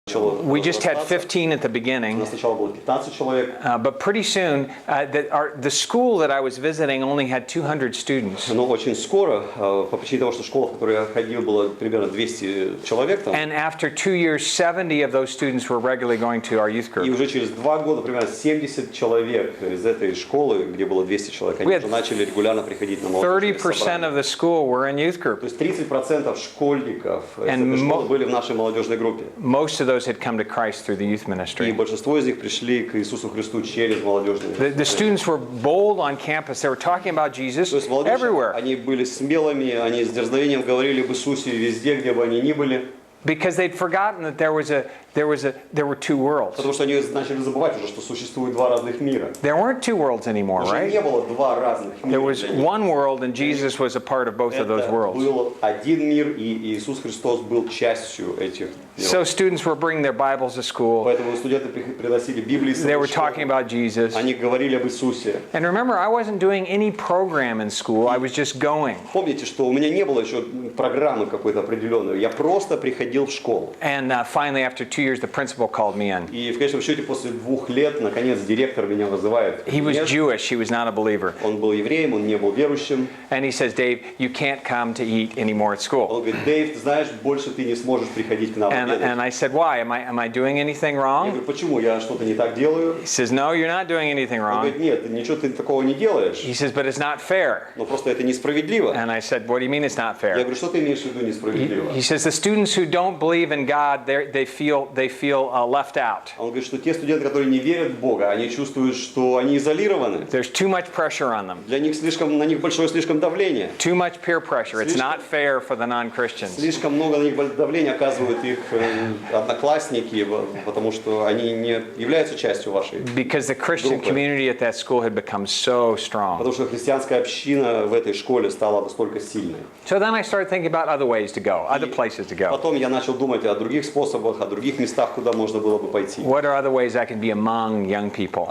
начало We just had разрастаться. 15 at the У beginning, нас сначала было 15 человек, but pretty soon the school that I was visiting only had 200 students. но очень скоро, по причине того, что школа, в которую я ходил, было примерно 200 человек там, And after 2 years, 70 of those students were regularly going to our youth и group. уже через 2 года примерно 70 человек из этой школы, где было 200 человек, они We уже had начали регулярно приходить на молодежные 30% собрания. of the school were in youth То group. есть 30% школьников из And этой школы mo- были в нашей молодежной группе. Most of those had come to Christ through the youth И ministry. большинство из них пришли к Иисусу Христу через молодежную. The students were bold on campus. They were talking about Jesus То есть молодежь, everywhere они были смелыми, они с дерзновением говорили об Иисусе везде, где бы они ни были. because they'd forgotten that there were two worlds. Потому что они начали забывать уже, что существует два разных мира. There weren't two worlds anymore, Уже не right? было два разных There мира. was для них. one world, and Jesus was a part of both of those Это worlds. был один мир, и Иисус Христос был частью этих So миров. students were bringing their Bibles to school. Поэтому студенты приносили Библии с They were собой. talking about Jesus. Они говорили об Иисусе. And remember, I wasn't doing any program in school. I was just going. Помните, что у меня не было еще программы какой-то определенной. Я просто приходил в школу. And finally, after 2 years, the principal called me in. И в конечном счете после 2 лет, наконец, директор меня вызывает. в He was кабинет. Jewish. He was not a believer. Он был евреем, он не был верующим. And he says, Dave, you can't come to eat anymore at school. Он говорит: Дейв, ты знаешь, больше ты не сможешь приходить к нам And обедать. I said, why? Am I doing anything Я wrong? говорю: почему? Я что-то не так делаю? He says, no, you're not doing anything Он wrong. говорит: нет, ничего ты такого не делаешь. He says, but it's not fair. Но просто это несправедливо. And I said, what do you mean it's not Я fair? говорю: что ты имеешь в виду несправедливо? He says, the students who don't believe in God, they feel left out. Он говорит, что те студенты, которые не верят в Бога, они чувствуют, что они изолированы. There's too much pressure on them. Для них на них большое слишком давление. Too much peer pressure. It's not fair for the non-Christians. Слишком много на них давления оказывают их одноклассники, потому что они не являются частью вашей. Because the Christian Группы. community at that school had become so strong. Потому что христианская община в этой школе стала настолько сильной. So then I started thinking about other ways to go, other places to go. Потом я начал думать о других способах, о других местах, куда можно было бы пойти. What are other ways I can be among young people?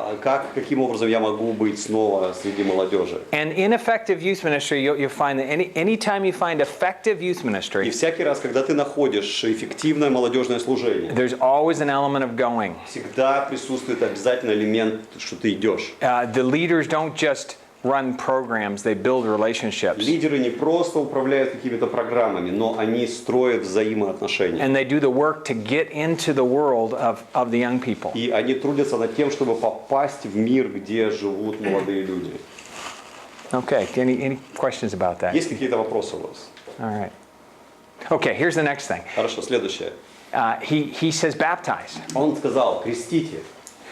Каким образом я могу быть снова среди молодежи? And in effective youth ministry, you'll find that anytime you find effective youth И ministry, всякий раз, когда ты находишь эффективное молодежное служение, there's always an element of going. всегда присутствует обязательно элемент, что ты идешь. The leaders don't just run programs, they build relationships. Лидеры не просто управляют какими-то программами, но они строят взаимоотношения. And they do the work to get into the world of the young people. И они трудятся над тем, чтобы попасть в мир, где живут молодые люди. Okay, any questions about that? Есть какие-то вопросы у вас? All right. Okay, here's the next thing. Хорошо, следующее. He says baptize. Он сказал: крестите.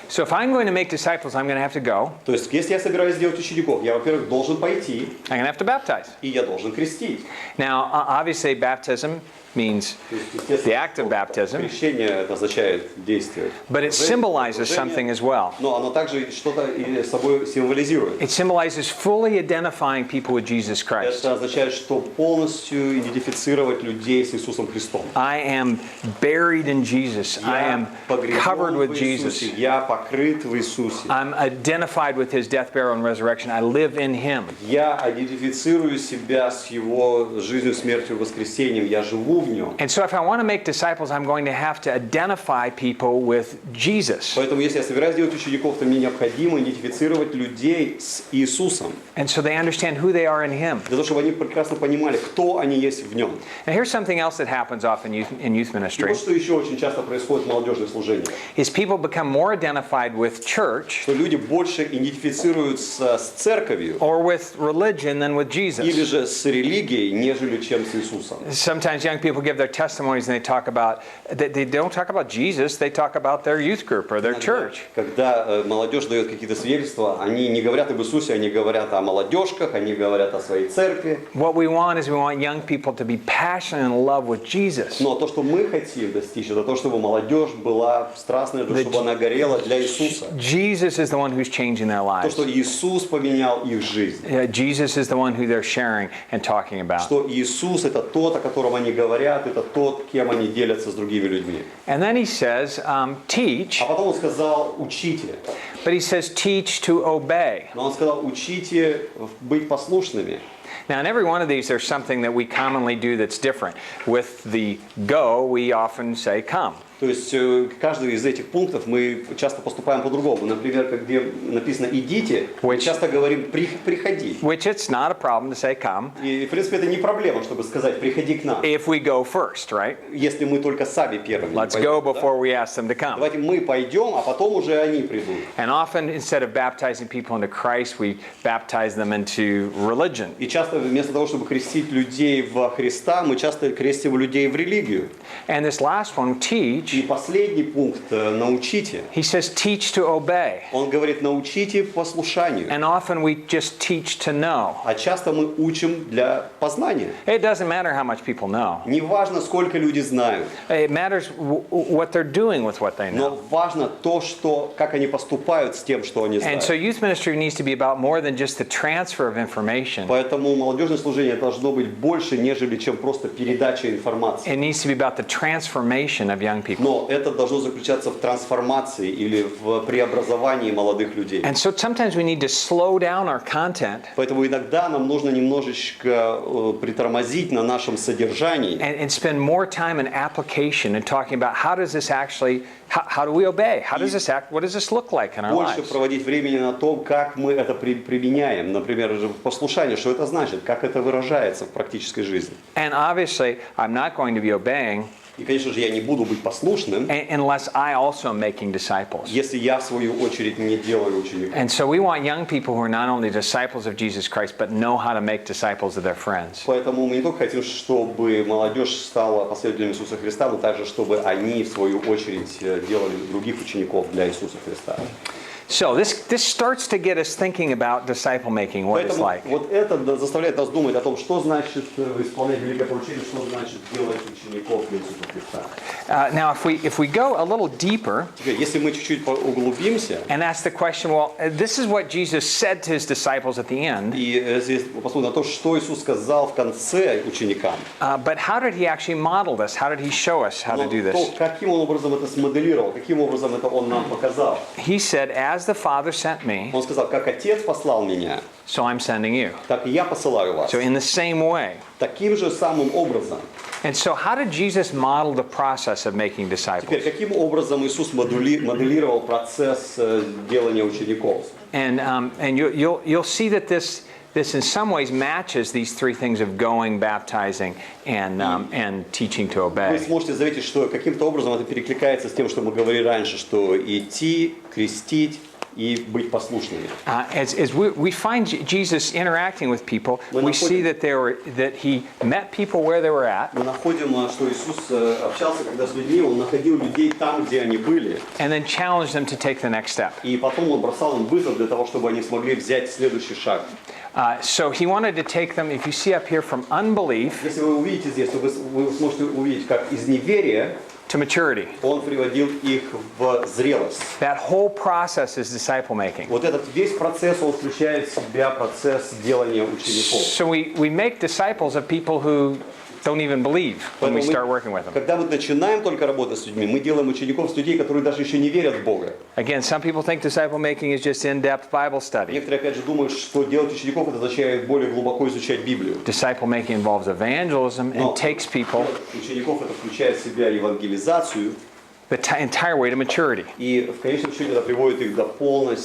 So if I'm going to make disciples, I'm going to have to go. То есть, если я собираюсь сделать учеников, я, во-первых, должен пойти, I'm going to have to baptize. и я должен крестить. Now, obviously, baptism means То есть, естественно, the act of baptism, крещение это означает действие. but it symbolizes something as well. Но оно также что-то и собой символизирует. It symbolizes fully identifying people with Jesus Christ. Это означает, что полностью идентифицировать людей с Иисусом Христом. I am buried in Jesus. I Я am погребен covered with в Jesus. Иисусе, я покрыт в Иисусе. I'm identified with His death, burial, and resurrection. I live in Him. Я идентифицирую себя с Его жизнью, смертью, воскресением. Я живу в Нем. And so if I want to make disciples, I'm going to have to identify people with Jesus. Поэтому, если я собираюсь делать учеников, то мне необходимо идентифицировать людей с Иисусом. And so they understand who they are in Him. Для того, чтобы они прекрасно понимали, кто они есть в Нем. Now here's something else that happens often in youth И ministry. вот что еще очень часто происходит в молодежном служении. Is people become more identified with church Что люди больше идентифицируются с церковью or with religion than with или Jesus. же с религией, нежели чем с Иисусом. Sometimes young people give their testimonies and they don't talk about Jesus, they talk about their youth group or their church. Когда молодежь дает какие-то свидетельства, они не говорят об Иисусе, они говорят о молодежках, они говорят о своей церкви. What we want is we want young people to be passionate and in love with Jesus. Но то, что мы хотим достичь, это то, чтобы молодежь была страстной, чтобы она горела для Иисуса. Jesus is the one who's changing their То, lives. что Иисус поменял их жизнь. Jesus is the one who they're sharing and talking about. Что Иисус это тот, о котором они говорят, это тот, кем они делятся с другими людьми. And then he says, teach, А потом он сказал, учите. but he says teach to obey. Но он сказал, учите быть послушными. Now, in every one of these, there's something that we commonly do that's different. With the go, we often say come. То есть каждый из этих пунктов мы часто поступаем по-другому. Например, где написано «идите», мы часто говорим «приходи». Which it's not a problem to say come И, в принципе, это не проблема, чтобы сказать «приходи к нам», if we go first, right? если мы только сами первыми. Let's пойдем, go да? before we ask them to come. Давайте мы пойдем, а потом уже они придут. And often, instead of baptizing people into Christ, we baptize them into religion. И часто вместо того, чтобы крестить людей во Христа, мы часто крестим людей в религию. And this last one, teach, И последний пункт «научите». he says teach to obey. Он говорит «научите послушанию». And often we just teach to know. А часто мы учим для познания. It doesn't matter how much people know. Не важно, сколько люди знают, It matters what they're doing with what they know. но важно то, что, как они поступают с тем, что они And знают. so youth ministry needs to be about more than just the transfer of information. Поэтому молодежное служение должно быть больше, нежели чем просто передача информации. It needs to be about the transformation of young people. Но это должно заключаться в трансформации или в преобразовании молодых людей. And so sometimes we need to slow down our content Поэтому иногда нам нужно немножечко притормозить на нашем содержании and spend more time in application and talking about how does this actually, how do we obey? How does this act? What does this look like in our больше lives? проводить времени на том, как мы это применяем. Например, послушание, что это значит, как это выражается в практической жизни. And obviously, I'm not going to be obeying И, конечно же, я не буду быть послушным, unless I also am making disciples. если я, в свою очередь, не делаю учеников. And so we want young people who are not only disciples of Jesus Christ, but know how to make disciples of their friends. Поэтому мы не только хотим, чтобы молодежь стала последователями Иисуса Христа, но также, чтобы они, в свою очередь, делали других учеников для Иисуса Христа. So this starts to get us thinking about disciple making, what it's Поэтому like. вот это заставляет нас думать о том, что значит исполнять великое поручение, что значит делать учеников для Иисуса Христа. Now, if we go a little deeper Теперь, если мы чуть-чуть углубимся, and ask the question, well, this is what Jesus said to his disciples at the end, и здесь посмотрим на то, что Иисус сказал в конце ученикам. but how did he actually model this? How did he show us how to do То, this? каким он образом это смоделировал, каким образом это он нам показал. He said, as the Father sent me, Он сказал, как Отец послал меня, so I'm sending you. так и я посылаю вас. So in the same way. Таким же самым образом. And so how did Jesus model the process of making disciples? Теперь, каким образом Иисус моделировал процесс делания учеников? And you'll see that this in some ways matches these three things of going, baptizing, and teaching to Вы obey. сможете заметить, что каким-то образом это перекликается с тем, что мы говорили раньше, что идти, крестить и быть послушными. As we find Jesus interacting with people, we see that he met people where they were at, Мы находим, что Иисус общался когда с людьми, Он находил людей там, где они были, and then challenged them to take the next step. и потом Он бросал им вызов для того, чтобы они смогли взять следующий шаг. So he wanted to take them, if you see up here, from unbelief Если вы увидите здесь, то вы сможете увидеть, как из неверия to maturity. Он приводил их в зрелость. That whole process is disciple making. Вот этот весь процесс, он включает в себя процесс делания учеников. So we make disciples of people who don't even believe when we Поэтому start working with them. когда мы начинаем только работать с людьми, мы делаем учеников с людей, которые даже еще не верят в Бога. Again, some people think disciple making is just in-depth Bible study. Некоторые, опять же, думают, что делать учеников, это означает более глубоко изучать Библию. Disciple making involves evangelism and takes people Учеников это включает в себя евангелизацию, the entire way to maturity. и в конечном счете это приводит их до полного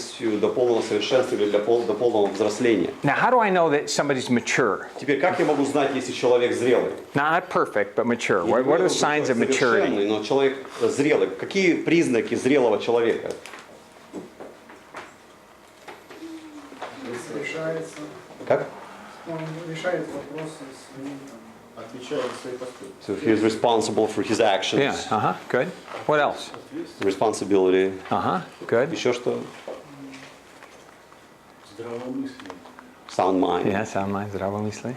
совершенства или до полного взросления. Now, how do I know that somebody's mature? Теперь, как я могу знать, если человек зрелый? Not perfect, but mature. Я не What are говорю, the signs of что maturity? совершенный, но человек зрелый. Какие признаки зрелого человека? Решается, Как? он решает вопросы своим там. Отвечаю за свои поступки. So he is responsible for his actions. Yeah, good. What else? Responsibility. Good. Еще что? Здравомыслие. Sound mind. Yeah, sound mind, здравомыслие.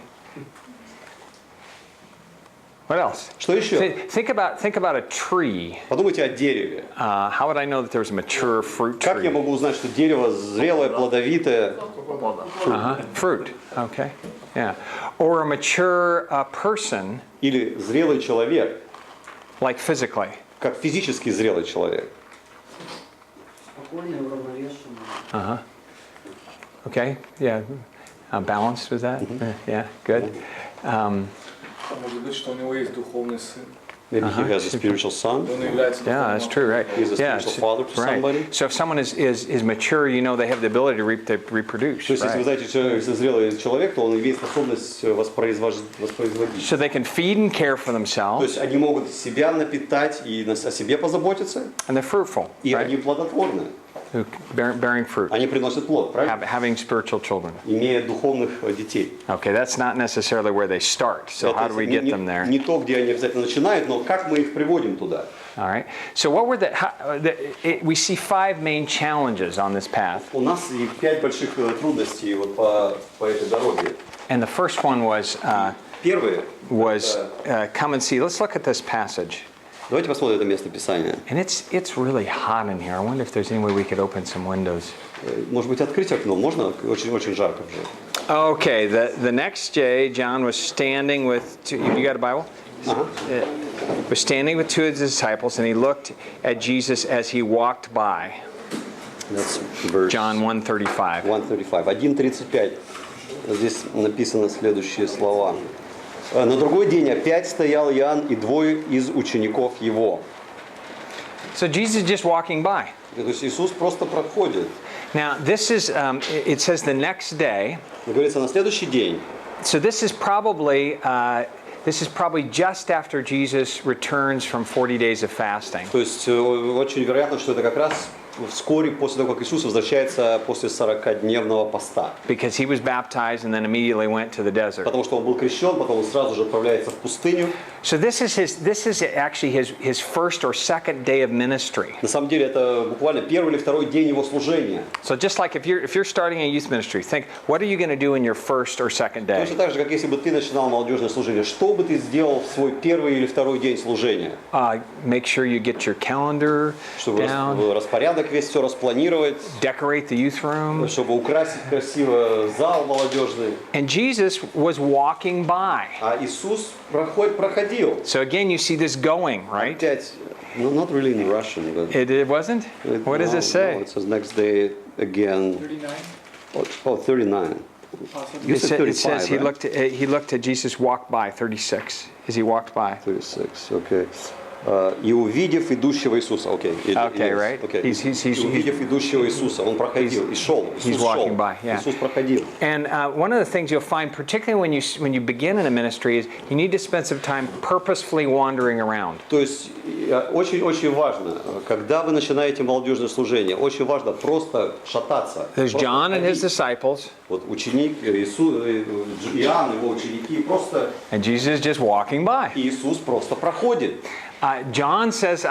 What else? Что еще? Think about a tree. Подумайте о дереве. How would I know that there's a mature fruit Как я tree? могу узнать, что дерево зрелое, плодовитое? Fruit. Okay. Yeah. Or a mature person, Или зрелый человек, like physically. как физически зрелый человек? Спокойный, уравновешенный. Okay. Yeah. Balanced with that. Yeah. Good. Может быть, что у него есть духовный сын. Maybe he has a spiritual son. Он является Yeah, that's духовным true, right? He's a Yeah, spiritual father to somebody. right. So if someone is mature, you know they have the ability to reproduce, То есть, если вы right? знаете, что если зрелый человек, то он имеет способность воспроизводить. So they can feed and care for То themselves, есть, они могут себя напитать и о себе позаботиться, and they're fruitful, и они right? плодотворны. Bearing fruit, Они приносят плод, правильно? having spiritual children. Имея духовных детей. Okay, that's not necessarily where they start. So how do we get them there? Не то, где они обязательно начинают, но как мы их приводим туда. All right. So what were we see 5 main challenges on this path, У нас и 5 больших трудностей вот по этой дороге. and the first one was Первое. come and see. Let's look at this passage. Давайте посмотрим это место Писания. And it's really hot in here. I wonder if there's any way we could open some windows. Может быть, открыть окно? Можно? Очень жарко уже. Okay, the next day, John was standing with two, you got a Bible? Was standing with 2 of his disciples, and he looked at Jesus as he walked by. That's verse John 1:35. 1:35. 1:35. Здесь написаны следующие слова. На другой день опять стоял Иоанн и 2 из учеников его. So Jesus is just walking by. То есть Иисус просто проходит. Now this is it says the next day. Говорится, на следующий день. So this is probably just after Jesus returns from 40 days of fasting. То есть очень вероятно, что это как раз вскоре после того, как Иисус возвращается после 40-дневного поста. Because he was baptized and then immediately went to the desert. Потому что он был крещен, потом он сразу же отправляется в пустыню. So this is actually his first or second day of ministry. На самом деле это буквально первый или второй день его служения. So just like if you're starting a youth ministry, think, what are you going to do in your first or second day? Точно так же, как если бы ты начинал молодежное служение, что бы ты сделал в свой первый или второй день служения? Make sure you get your calendar Чтобы down, распорядок весь все распланировать, decorate the youth room. чтобы украсить красиво зал молодежный. And Jesus was walking by. А Иисус проходил. So again, you see this going, right? Опять, no, not really in Russian, but It wasn't? What does it say? No, it says next day again. 39. Oh, 39. You said It 35, says right? he looked at Jesus walk by, 36, as he walked by. 36, okay. И увидев идущего Иисуса, окей. Okay, right? Okay. He's И увидев идущего Иисуса, он проходил и шел. he's walking by, yeah. Иисус проходил. And one of the things you'll find, particularly when you begin in a ministry, is you need to spend some time purposefully wandering around. То есть очень важно, когда вы начинаете молодежное служение, очень важно просто шататься. There's просто John and his ходить. disciples, Вот ученик Иисус, Иоанн, его ученики просто, and Jesus is just walking by. и Иисус просто проходит. John says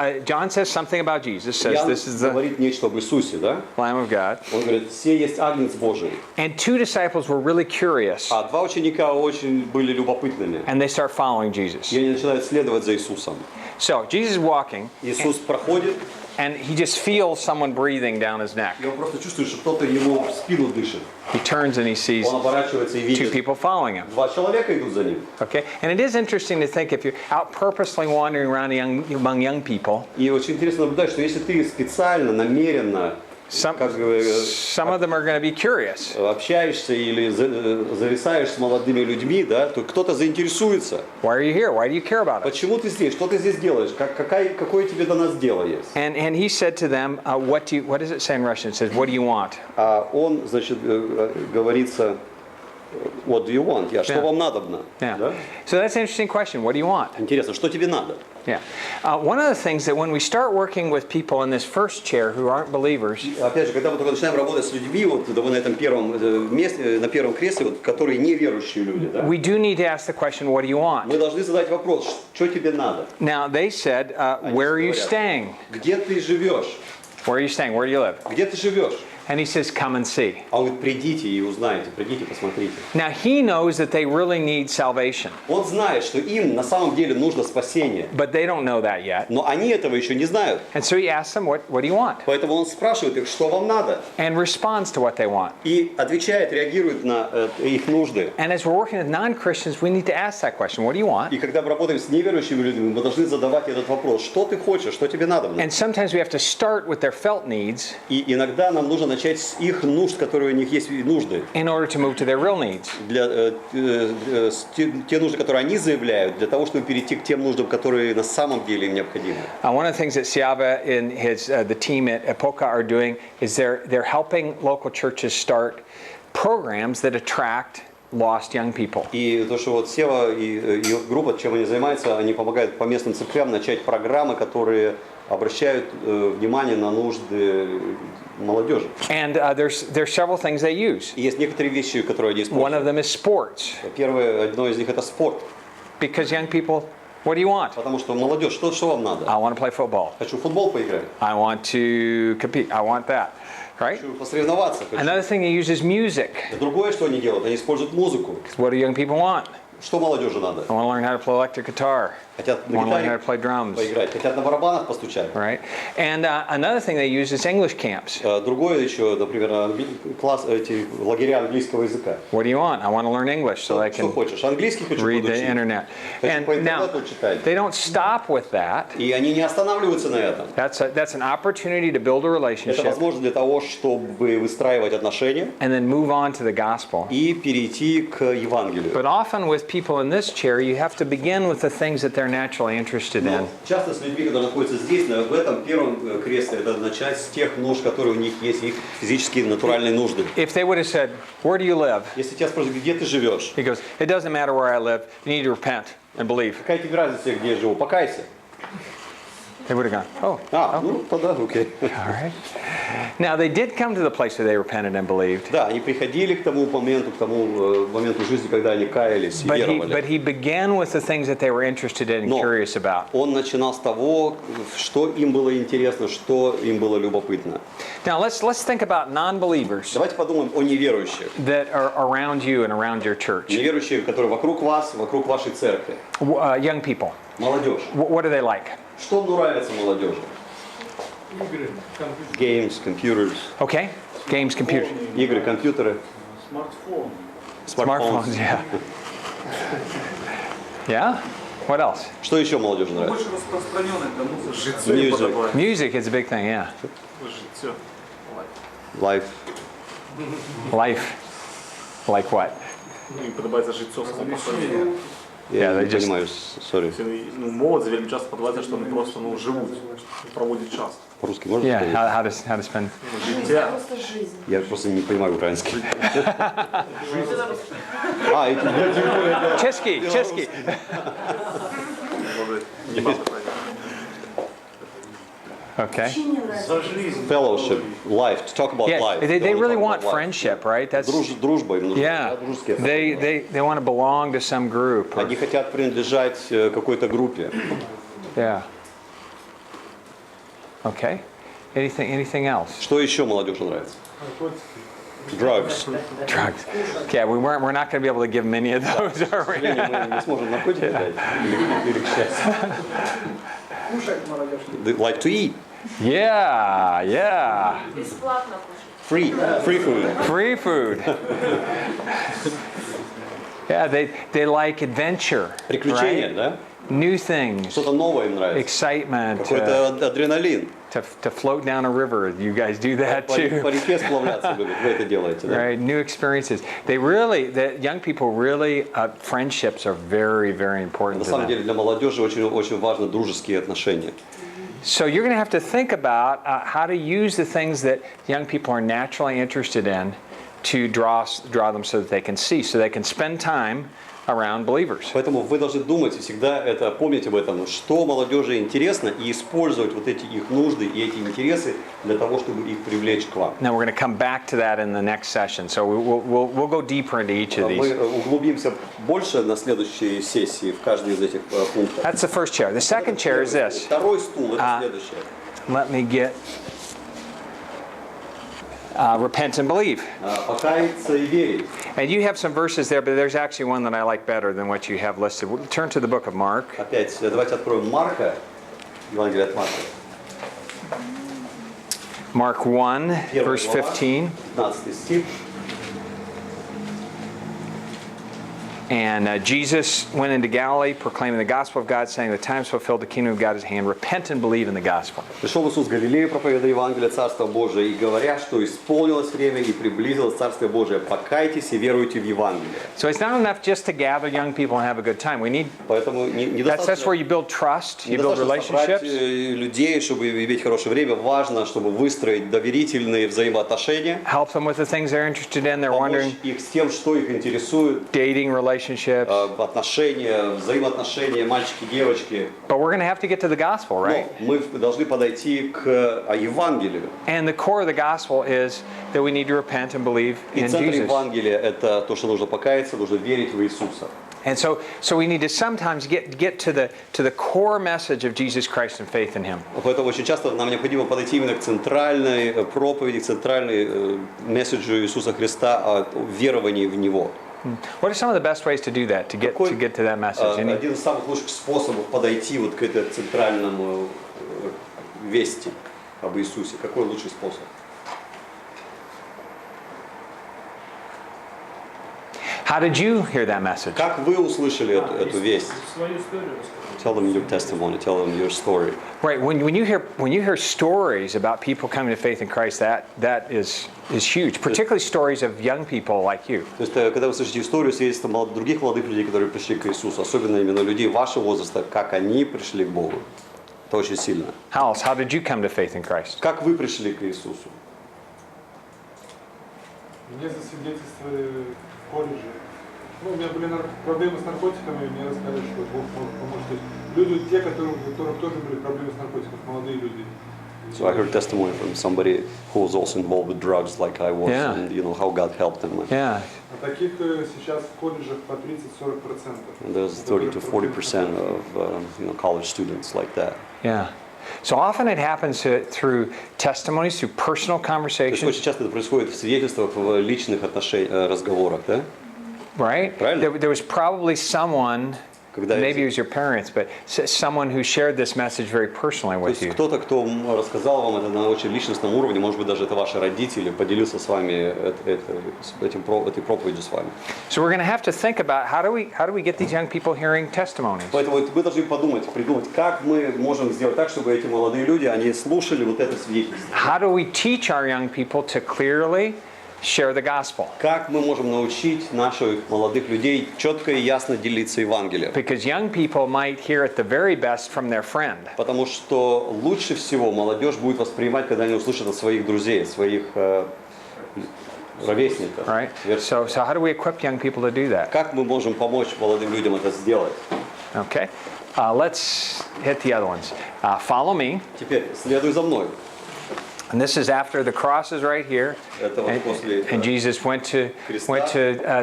something about Jesus. Says Иоанн this is the говорит нечто об Иисусе, да? Lamb of God. Он говорит, все есть Агнец Божий. And 2 disciples were really curious, А 2 ученика очень были любопытными. and they start following Jesus. И они начинают следовать за Иисусом. So Jesus is walking, Иисус проходит, and he just feels someone breathing down his neck. и он просто чувствует, что кто-то ему в спину дышит. He turns and he sees Он оборачивается и 2 видит, people following him. 2 человека идут за ним. Okay, and it is interesting to think if you're out purposely wandering around among young people, И очень интересно наблюдать, что если ты специально, намеренно, some как some of them are going to be curious. общаешься или зависаешь с молодыми людьми, да, то кто-то заинтересуется. Why are you here? Why do you care about it? Почему ты здесь? Что ты здесь делаешь? Какое тебе до нас дело есть? And he said to them, what does it say in Russian? It says, what do you want? А он, значит, говорится, what do you want? Что Yeah. вам надобно? Yeah. Да? So that's an interesting question. What do you want? Интересно, что тебе надо? Yeah. One of the things that when we start working with people in this first chair who aren't believers, Опять же, когда мы только начинаем работать с людьми, вот да, вы на этом первом месте, на первом кресле, вот, которые неверующие люди, да, we do need to ask the question, what do you want? мы должны задать вопрос, что тебе надо? Now, they said, where are you говорят, staying? Где ты живешь? Where are you staying? Where do you live? Где ты живешь? And he says, come and see. А он говорит, придите и узнаете, придите, посмотрите. Now he knows that they really need salvation, Он знает, что им на самом деле нужно спасение, but they don't know that yet. но они этого еще не знают. And so he asks them, what do you want? Поэтому он спрашивает их, что вам надо, And responds to what they want. и отвечает, реагирует на их нужды. And as we're working with non-Christians, we need to ask that question, what do you want? И когда мы работаем с неверующими людьми, мы должны задавать этот вопрос, что ты хочешь, что тебе надо. And sometimes we have to start with their felt needs И иногда нам нужно начать с их нужд, которые у них есть нужды. in order to move to their real needs. Те нужды, которые они заявляют, для того, чтобы перейти к тем нуждам, которые на самом деле им необходимы. One of the things that Siava and the team at Epoca are doing is they're helping local churches start programs that attract lost young people. И то, что вот Сева и их группа, чем они занимаются, они помогают по местным церквям начать программы, которые обращают внимание на нужды молодежи. And there's several things they use. И есть некоторые вещи, которые они One of используют. them is sports, Первое, одно из них это спорт. because young people, what do you want? Потому что молодежь, что вам надо? I want to play football. Хочу в футбол поиграть. I want to compete. I want that. Right? Хочу посоревноваться. Another thing they use is music. Другое, что они делают, они используют музыку. What do young people want? Что молодежи надо? I want to learn how to play electric guitar. Хотят I на want to learn how to гитаре play drums. поиграть, хотят на барабанах постучать. Right? And another thing they use is English camps. Другое еще, например, эти лагеря английского языка. What do you want? I want to learn English so I Что can хочешь? Английский хочу read the подучить. internet. Хочу And по now, интернету читать. they don't stop with that. И они не останавливаются на этом. That's an opportunity to build a Это relationship возможно для того, чтобы выстраивать отношения and then move on to the gospel. и перейти к Евангелию. But often with people in this chair, you have to begin with the things that they're naturally interested Но in. часто с людьми, которые находятся здесь, в этом первом кресле, это начать с тех нужд, которые у них есть, их физические, натуральные нужды. If they would have said, where do you live? Если тебя спросят, где ты живешь, He goes, it doesn't matter where I live. You need to repent and believe. какая тебе разница, где я живу, покайся. They would have gone, oh, Ну, тогда окей. all right. Now, they did come to the place where they repented and believed. Да, они приходили к тому моменту жизни, когда они каялись и But веровали. he began with the things that they were interested in and Но curious about. он начинал с того, что им было интересно, что им было любопытно. Now, let's think about non-believers Давайте подумаем о неверующих. that are around you and around your church. Неверующие, которые вокруг вас, вокруг вашей церкви. Young people. Молодежь. What are they like? Что нравится молодежи? Игры, Games, computers. Okay? Games, computers. Игры, компьютеры. смартфон. Smartphones, yeah. Yeah? What else? Что еще молодежи нравится? Больше распространенное это музыка. Music, Music is a big thing, yeah. Життя. life. Life. Like what? Ну, їм подобається життя само по собі. Я they не just- понимаю, sorry. Ну, молодь вельми часто подобається, що вони просто живуть, проводять час. По-русски можно Yeah, сказать? how to spend. Життя. Я просто не понимаю украинский. Эти Чеski. Нема питання. Okay. За жизнь. fellowship, life, to talk about Yeah, life. they really Talk want about life. friendship, right? That's Дружба им нужна. yeah. Да, дружеские отношения. They want to belong to some group. Or, Они хотят принадлежать какой-то группе. yeah. Okay. Anything else? Что еще молодежи нравится? Drugs. Drugs. Yeah, we're not going to be able to give many of those, are К we? сожалению, мы не сможем наркотики дать. Или к счастью. Кушать молодежь. They like to eat. Yeah. Бесплатно кушать. Free food. Free food. Yeah, they like adventure. Приключения, Right? да? New things. Что-то новое им нравится. Excitement. Какой-то адреналин. To float down a river. You guys do that По too. реке сплавляться любят. Вы это делаете, да? Right, new experiences. The young people really, friendships are very, very important На to самом them. деле для молодежи очень важны дружеские отношения. So you're going to have to think about how to use the things that young people are naturally interested in to draw them so that they can see, so they can spend time around believers. Поэтому вы должны думать и всегда это помнить об этом, что молодежи интересно, и использовать вот эти их нужды и эти интересы для того, чтобы их привлечь к вам. Now we're going to come back to that in the next session. So we'll go deeper into each of Мы these. углубимся больше на следующей сессии в каждый из этих пунктов. That's the first chair. The second chair is this. Второй стул это следующее. Let me get. repent and believe. Покаяться и верить. And you have some verses there, but there's actually one that I like better than what you have listed. We'll turn to the book of Mark. Опять, давайте откроем Марка, Евангелие от Марка. Mark 1, verse 15. 15 стих. And Jesus went into Galilee, proclaiming the gospel of God, saying, the time is fulfilled, the kingdom of God is at hand. Repent and believe in the gospel. Пришел Иисус в Галилею, проповедуя Евангелие Царства Божия, и говоря, что исполнилось время и приблизилось Царствие Божие. Покайтесь и веруйте в Евангелие. So it's not enough just to gather young people and have a good time. We need. Поэтому That's where you build trust, you build relationships. Людей, чтобы иметь хорошее время, важно, чтобы выстроить доверительные взаимоотношения. Help them with the things they're interested in. They're wondering. Помочь их с тем, что их интересует. Dating relationships. Отношения, взаимоотношения, мальчики, девочки. But we're going to have to get to the gospel, right? Но мы должны подойти к Евангелию. And the core of the gospel is that we need to repent and believe И in центр Jesus. Евангелия – это то, что нужно покаяться, нужно верить в Иисуса. And so we need to sometimes get to the core message of Jesus Christ and faith in Him. Поэтому очень часто нам необходимо подойти именно к центральной проповеди, к центральной месседжу Иисуса Христа о веровании в Него. What are some of the best ways to do that, to get to that message? Один из самых лучших способов подойти вот к этому центральному вести об Иисусе. Какой лучший способ? How did you hear that message? Как вы услышали эту весть? Свою историю расскажи. Tell them your testimony. Tell them your story. Right. When you hear stories about people coming to faith in Christ, that is huge. Particularly stories of young people like you. То есть, когда вы слышите историю, свидетельства других молодых людей, которые пришли к Иисусу, особенно именно людей вашего возраста, как они пришли к Богу, это очень сильно. How did you come to faith in Christ? Как вы пришли к Иисусу? Мне засвидетельствовали в колледже. Ну, у меня были проблемы с наркотиками, и мне рассказали, что Бог может помочь. То есть люди, те, у которых тоже были проблемы с наркотиками, молодые люди. So I heard testimony from somebody who was also involved with drugs like I was, Yeah. and how God helped them. Yeah. А таких сейчас в колледжах по 30-40%. And there's 30 to 40% of college students like that. Yeah. So often it happens through testimonies, through personal То есть очень conversations, часто это происходит в свидетельствах, в личных разговорах, да? right? Правильно. There was probably someone, Когда maybe it was your parents, but someone who shared this message very personally То with есть you. кто-то, кто рассказал вам это на очень личностном уровне, может быть, даже это ваши родители, поделился с вами этой проповедью с вами. So we're going to have to think about how do we get these young people hearing testimonies? Поэтому вы должны придумать, как мы можем сделать так, чтобы эти молодые люди, они слушали вот это свидетельство. How do we teach our young people to clearly share the gospel? Как мы можем научить наших молодых людей четко и ясно делиться Евангелием? Because young people might hear it the very best from their friend. Потому что лучше всего молодежь будет воспринимать, когда они услышат от своих друзей, своих ровесников. Right? So how do we equip young people to do that? Как мы можем помочь молодым людям это сделать? Okay. Let's hit the other ones. Follow me. Теперь следуй за мной. And this is after the cross is right here. Это вот после And Jesus went to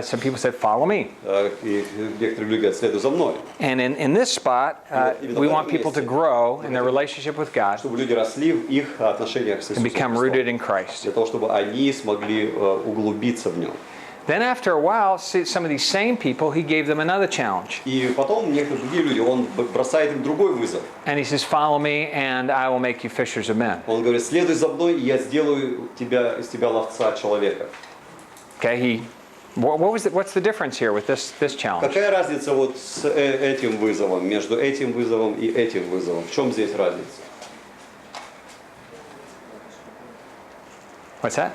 some people said, follow me. И некоторые люди говорят, следуй за мной. And in this spot, we want people to grow in their relationship with God Чтобы люди росли в их отношениях с and Иисусом become Христом. rooted in Christ. Для того, чтобы они смогли углубиться в нем. Then after a while, some of these same people, he gave them another challenge. И потом некоторые другие люди, он бросает им другой вызов. And he says, follow me and I will make you fishers of men. Он говорит, следуй за мной, и я сделаю из тебя ловца человека. Okay, what's the difference here with this challenge? Какая разница вот с этим вызовом, между этим вызовом и этим вызовом? В чем здесь разница? What's that?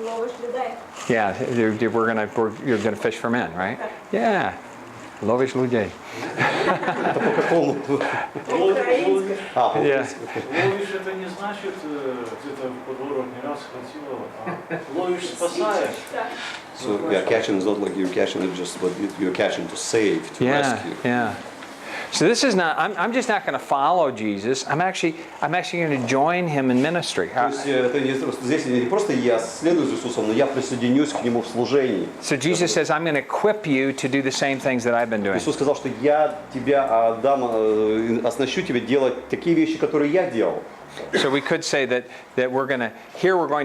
Ловишь людей. Yeah, you're gonna fish for men, right? Yeah. Ловишь людей. Это по какому? Украинский. Yeah. Ловишь это не значит, где-то в подворот не раз хватило, а ловишь спасаешь. So yeah, catching is not like you're catching it just, but you're catching to save, to rescue. Yeah. So this is not. I'm just not going to follow Jesus. I'm actually going to join him in ministry. То есть это здесь не просто я следую за Иисусом, но я присоединюсь к нему в служении. So Jesus says, I'm going to equip you to do the same things that I've been doing. Иисус сказал, что я тебя оснащу тебя делать такие вещи, которые я делал. So we could say that we're going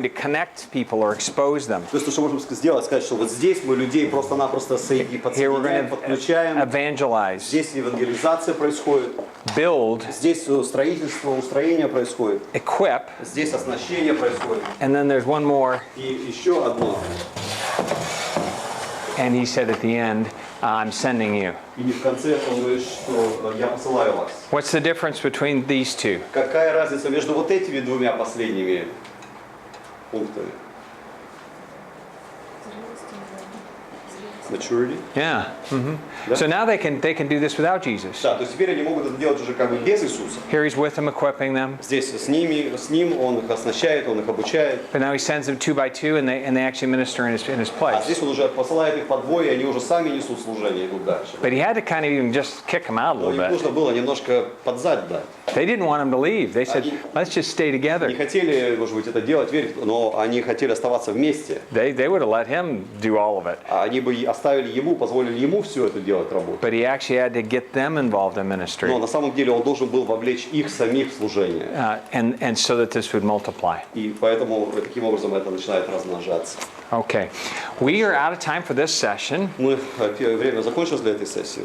to connect people or expose them. То есть то, что можем сделать, сказать, что вот здесь мы людей просто-напросто Here we're подсоединяем, going to подключаем. evangelize, Здесь евангелизация происходит. build, Здесь строительство, устроение происходит. equip, Здесь оснащение происходит. and then there's one more. И еще одно. And he said at the end, I'm sending you. И в конце он говорит, что я посылаю вас. What's the difference between these two? Какая разница между вот этими двумя последними пунктами? Maturity? Yeah. Да? So now they can do this without Jesus. Да, то есть теперь они могут это делать уже как бы без Иисуса. Here he's with them, equipping them. Здесь с ним он их оснащает, он их обучает. But now he sends them 2 by 2, and they actually minister in his А place. здесь он уже посылает их по двое, и они уже сами несут служение, идут дальше. But he had to kind of even just kick them out a Но little им bit. нужно было немножко подзать дать. They didn't want him to leave. They said, let's just stay Не together. хотели, может быть, это делать, верить, но они хотели оставаться вместе. They would have let him do all of it. А они бы оставили ему, позволили ему все это делать, работу. But he actually had to get them involved in ministry. Но на самом деле он должен был вовлечь их самих в служение. And so that this would multiply. И поэтому таким образом это начинает размножаться. Okay. We are out of time for this session. Время закончилось для этой сессии.